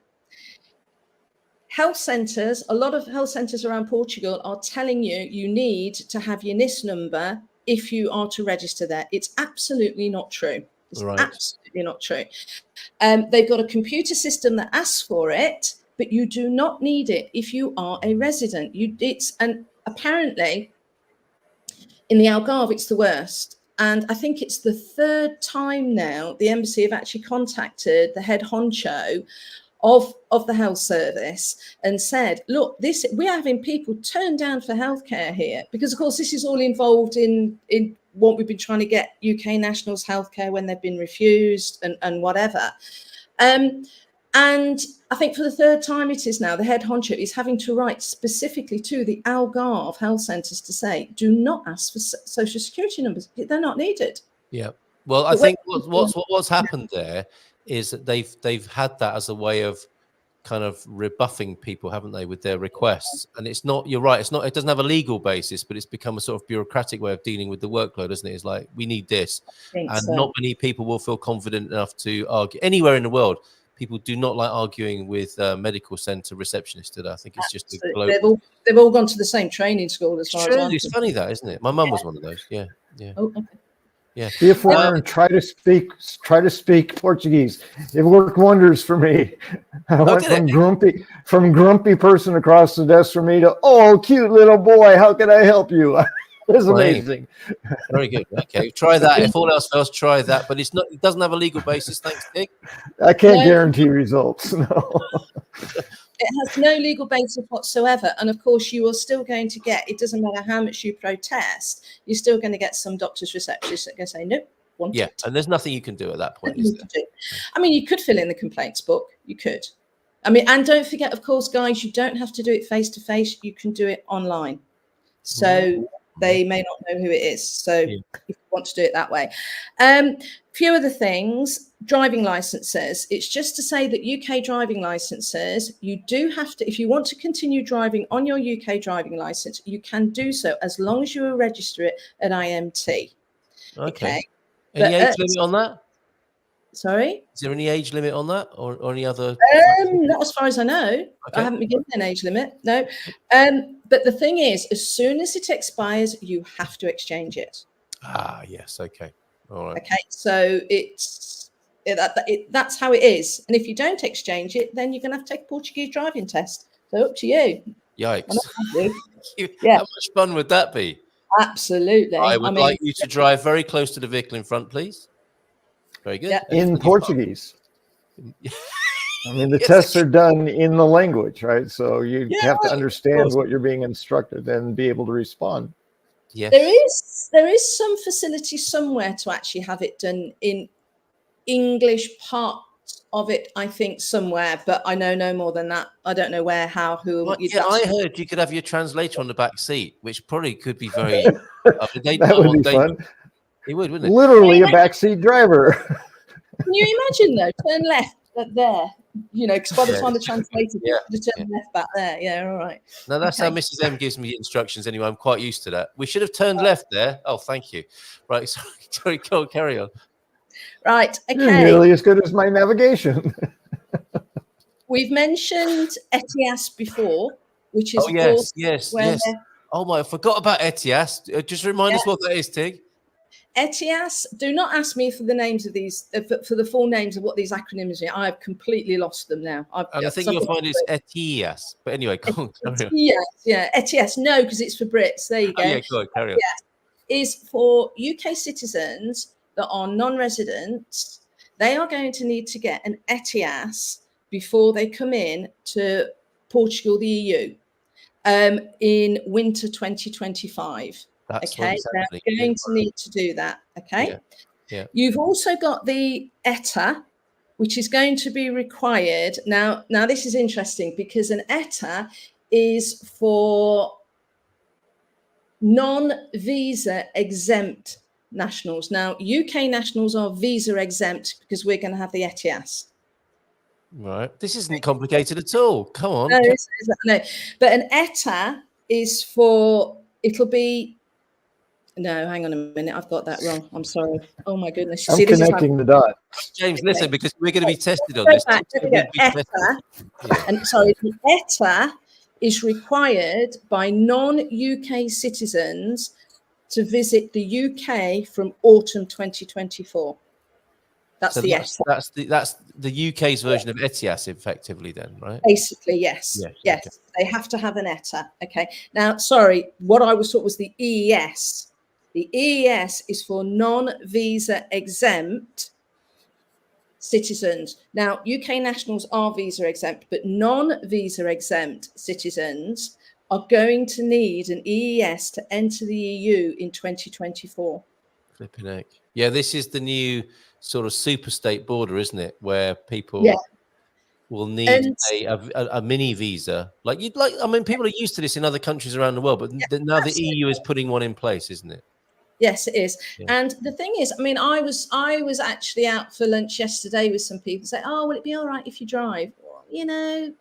health centres, a lot of health centres around Portugal are telling you need to have your NIS number if you are to register there. It's absolutely not true. It's absolutely not true. They've got a computer system that asks for it, but you do not need it if you are a resident. And apparently in the Algarve, it's the worst. And I think it's the third time now the embassy have actually contacted the head honcho of the health service and said, look, we're having people turn down for healthcare here because, of course, this is all involved in what we've been trying to get UK nationals healthcare when they've been refused and whatever. And I think for the third time it is now, the head honcho is having to write specifically to the Algarve health centres to say, do not ask for social security numbers. They're not needed. Yeah. Well, I think what's happened there is that they've had that as a way of kind of rebuffing people, haven't they, with their requests? And it's not, you're right, it doesn't have a legal basis, but it's become a sort of bureaucratic way of dealing with the workload, isn't it? It's like, we need this. And not many people will feel confident enough to argue anywhere in the world. People do not like arguing with medical centre receptionists today. I think it's just a global... They've all gone to the same training school as far as I'm It's funny that, isn't it? My mum was one of those. Yeah. Oh, okay. Yeah. Be a foreigner and try to speak Portuguese. It worked wonders for me. I went from grumpy person across the desk from me to, oh, cute little boy, how can I help you? It was amazing. Very good. Okay, try that. If all else fails, try that. But it doesn't have a legal basis. Thanks, Tig. I can't guarantee results. No. It has no legal basis whatsoever. And of course, you are still going to get, it doesn't matter how much you protest, you're still going to get some doctors, receptionists that are going to say, nope, want it. And there's nothing you can do at that point, is there? I mean, you could fill in the complaints book. You could. I mean, and don't forget, of course, guys, you don't have to do it face to face. You can do it online. So they may not know who it is. So if you want to do it that way. Few other things, driving licenses. It's just to say that UK driving licenses, you do have to, if you want to continue driving on your UK driving license, you can do so as long as you register it at IMT. Okay. Any age limit on that? Sorry? Is there any age limit on that or any other? Not as far as I know. Okay. I haven't been given an age limit. No. But the thing is, as soon as it expires, you have to exchange it. Ah, yes. Okay. All right. Okay. So that's how it is. And if you don't exchange it, then you're going to have to take a Portuguese driving test. So up to you. Yikes. How much fun would that be? Absolutely. I would like you to drive very close to the vehicle in front, please. Very good. Yeah. In Portuguese. I mean, the tests are done in the language, right? So you have to understand what you're being instructed and be able to respond. Yeah. There is some facility somewhere to actually have it done in English, part of it, I think, somewhere, but I know no more than that. I don't know where, how, who. Well, I heard you could have your translator on the back seat, which probably could be very. That would be fun. It would, wouldn't it? Literally a backseat driver. Can you imagine though? Turn left there. You know, because by the time the translator turn left back there. Yeah, all right. No, that's how Mrs. M gives me instructions anyway. I'm quite used to that. We should have turned left there. Oh, thank you. Right, sorry, go carry on. Right, okay. You're nearly as good as my navigation. we've mentioned ETIAS before, which is Oh, of course yes. where Oh, my, I forgot about ETIAS. Just remind us what that is, Tig. ETIAS. Do not ask me for the names of these, for the full names of what these acronyms are. I've completely lost them now. And I think you'll find it's ETIAS. But anyway, go on. Carry on. Yeah, ETIAS. No, because it's for Brits. There you go. Oh, yeah, go on, carry on. Is for UK citizens that are non-residents. They are going to need to get an ETIAS before they come in to Portugal, the EU, in winter 2025. That's Okay, they're going to need to do that. Okay. Yeah. You've also got the ETA, which is going to be required. Now this is interesting because an ETA is for non-visa exempt nationals. Now, UK nationals are visa exempt because we're going to have the ETIAS. Right. This isn't complicated at all. Come on. No. But an ETA is for, it'll be, no, hang on a minute. I've got that wrong. I'm sorry. Oh, my goodness. I'm connecting the dots. James, listen, because we're going to be tested on this. ETA, and sorry, the ETA is required by non-UK citizens to visit the UK from autumn 2024. That's the ETA. That's the UK's version of ETIAS, effectively, then, right? Basically, yes. Okay. They have to have an ETA. Okay. Now, sorry, what I was taught was the EES. The EES is for non-visa exempt citizens. Now, UK nationals are visa exempt, but non-visa exempt citizens are going to need an EES to enter the EU in 2024. Flipping heck. Yeah, this is the new sort of super state border, isn't it? Where people will need a mini visa. I mean, people are used to this in other countries around the world, but now the EU is putting one in place, isn't it? Yes, it is. Yeah. And the thing is, I mean, I was actually out for lunch yesterday with some people say, oh, will it be all right if you drive? Well, you know,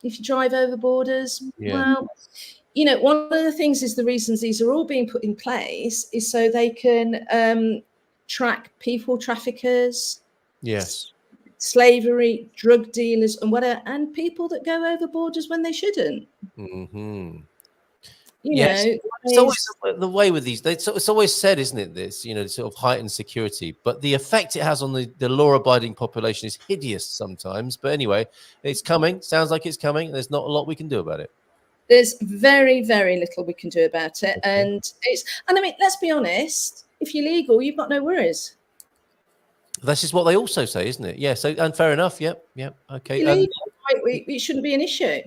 if you drive over borders, well, you know, one of the things is the reasons these are all being put in place is so they can track people traffickers, slavery, drug dealers, and whatever, and people that go over borders when they shouldn't. Mm-hmm. You know, it's always the way with these. It's always said, isn't it? This, you know, sort of heightened security, but the effect it has on the law-abiding population is hideous sometimes. But anyway, it's coming. Sounds like it's coming. There's not a lot we can do about it. There's very, very little we can do about it, and I mean, let's be honest. If you're legal, you've got no worries. This is what they also say, isn't it? Yeah. So, and fair enough. Yep. Okay. It shouldn't be an issue.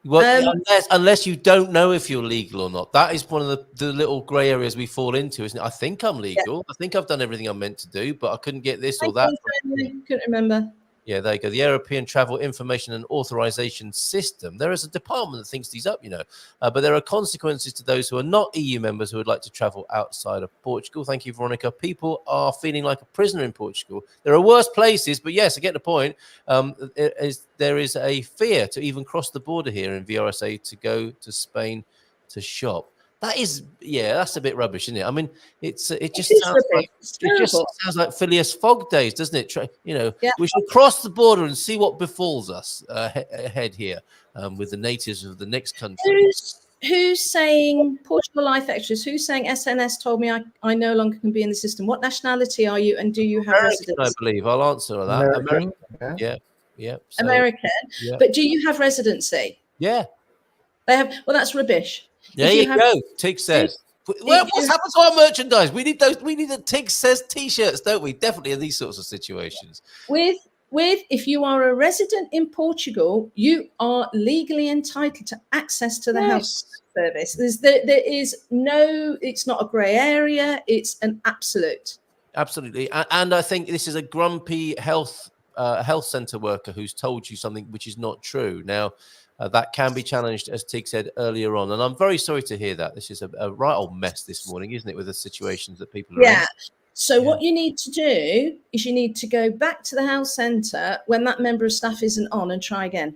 Well, unless you don't know if you're legal or not. That is one of the little grey areas we fall into, isn't it? I think I'm legal. I think I've done everything I'm meant to do, but I couldn't get this or that. I couldn't remember. Yeah, there you go. The European Travel Information and Authorization System. There is a department that thinks these up, you know, but there are consequences to those who are not EU members who would like to travel outside of Portugal. Thank you, Veronica. People are feeling like a prisoner in Portugal. There are worse places, but yes, I get the point. There is a fear to even cross the border here in VRSA to go to Spain to shop. That is, that's a bit rubbish, isn't it? I mean, it just sounds like Phileas Fogg days, doesn't it? We shall cross the border and see what befalls us ahead here with the natives of the next country. Who's saying Portugal life extras? Who's saying SNS told me I no longer can be in the system? What nationality are you, and do you have American, residence? I believe I'll answer that. American. Yeah. So, American. Yeah. But do you have residency? Yeah. They have. Well, that's rubbish. There you go. Tig says. What's happened to our merchandise? We need those. We need the Tig says T-shirts, don't we? Definitely in these sorts of situations. With if you are a resident in Portugal, you are legally entitled to access to the house service. There is no. It's not a grey area. It's an absolute. Absolutely, and I think this is a grumpy health centre worker who's told you something which is not true. Now. That can be challenged, as Tig said earlier on. And I'm very sorry to hear that. This is a right old mess this morning, isn't it, with the situations that people are in? So what you need to do is you need to go back to the health centre when that member of staff isn't on and try again.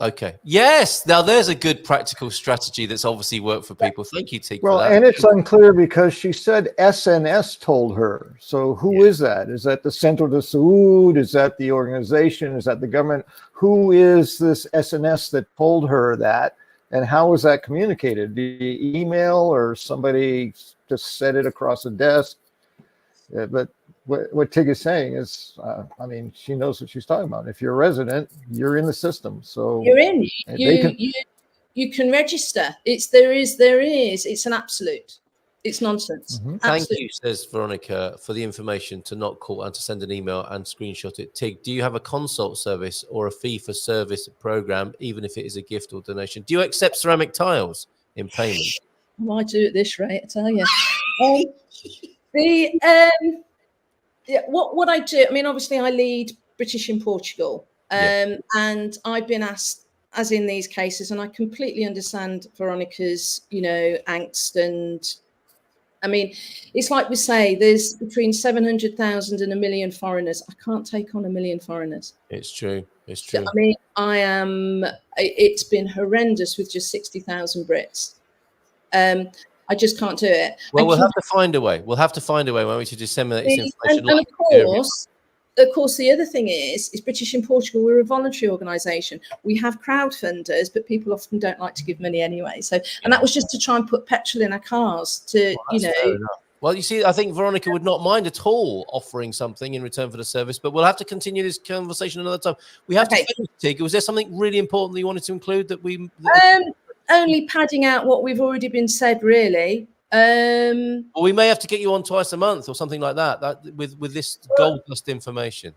Okay. Yes. Now there's a good practical strategy that's obviously worked for people. Thank you, Tig, Well, for that. and it's unclear because she said SNS told her. So who is that? Is that the Centro de Saúde? Is that the organization? Is that the government? Who is this SNS that told her that? And how was that communicated? The email or somebody just said it across the desk? But what Tig is saying is, I mean, she knows what she's talking about. If you're a resident, you're in the system. So You're in. they can. You can register. There is. It's an absolute. It's nonsense. Mhm. Thank Absolute. you, says Veronica, for the information to not call and to send an email and screenshot it. Tig, do you have a consult service or a fee for service program, even if it is a gift or donation? Do you accept ceramic tiles in payment? Why do at this rate? I tell you. What I do. I mean, obviously, I lead British in Portugal, and I've been asked, as in these cases, and I completely understand Veronica's, angst. And I mean, it's like we say, there's between 700,000 and 1 million foreigners. I can't take on 1 million foreigners. It's true. It's true. I mean, it's been horrendous with just 60,000 Brits. I just can't do it. Well, we'll have to find a way. We'll have to find a way, won't we, to disseminate this information. And of course, the other thing is British in Portugal, we're a voluntary organisation. We have crowdfunders, but people often don't like to give money anyway. So, and that was just to try and put petrol in our cars to, Well, you see, I think Veronica would not mind at all offering something in return for the service, but we'll have to continue this conversation another time. We have to finish, Tig. Was there something really important that you wanted to include that we... Only padding out what we've already been said, really. Well, we may have to get you on twice a month or something like that. With this gold dust information.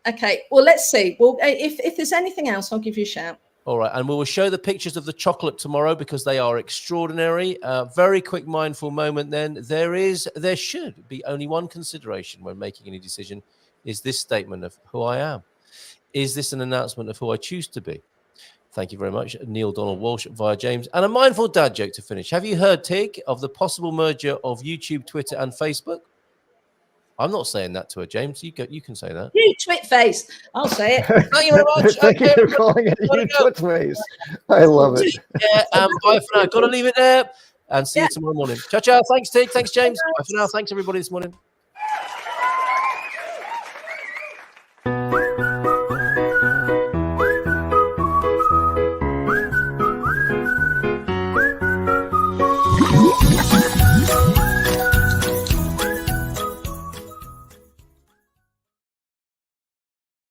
Okay. Well, let's see. Well, if there's anything else, I'll give you a shout. All right, and we will show the pictures of the chocolate tomorrow because they are extraordinary. Very quick mindful moment. Then there should be only one consideration when making any decision: is this statement of who I am? Is this an announcement of who I choose to be? Thank you very much, Neil Donald Walsh via James. And a mindful dad joke to finish. Have you heard, Tig, of the possible merger of YouTube, Twitter, and Facebook? I'm not saying that to her, James. You can say that. You twit face. I'll say it. Thank you very much. Thank you for calling it you twit face. I love it. Yeah, bye for now. Got to leave it there and see you tomorrow morning. Ciao, ciao. Thanks, Tig. Thanks, James. Bye for now. Thanks, everybody, this morning.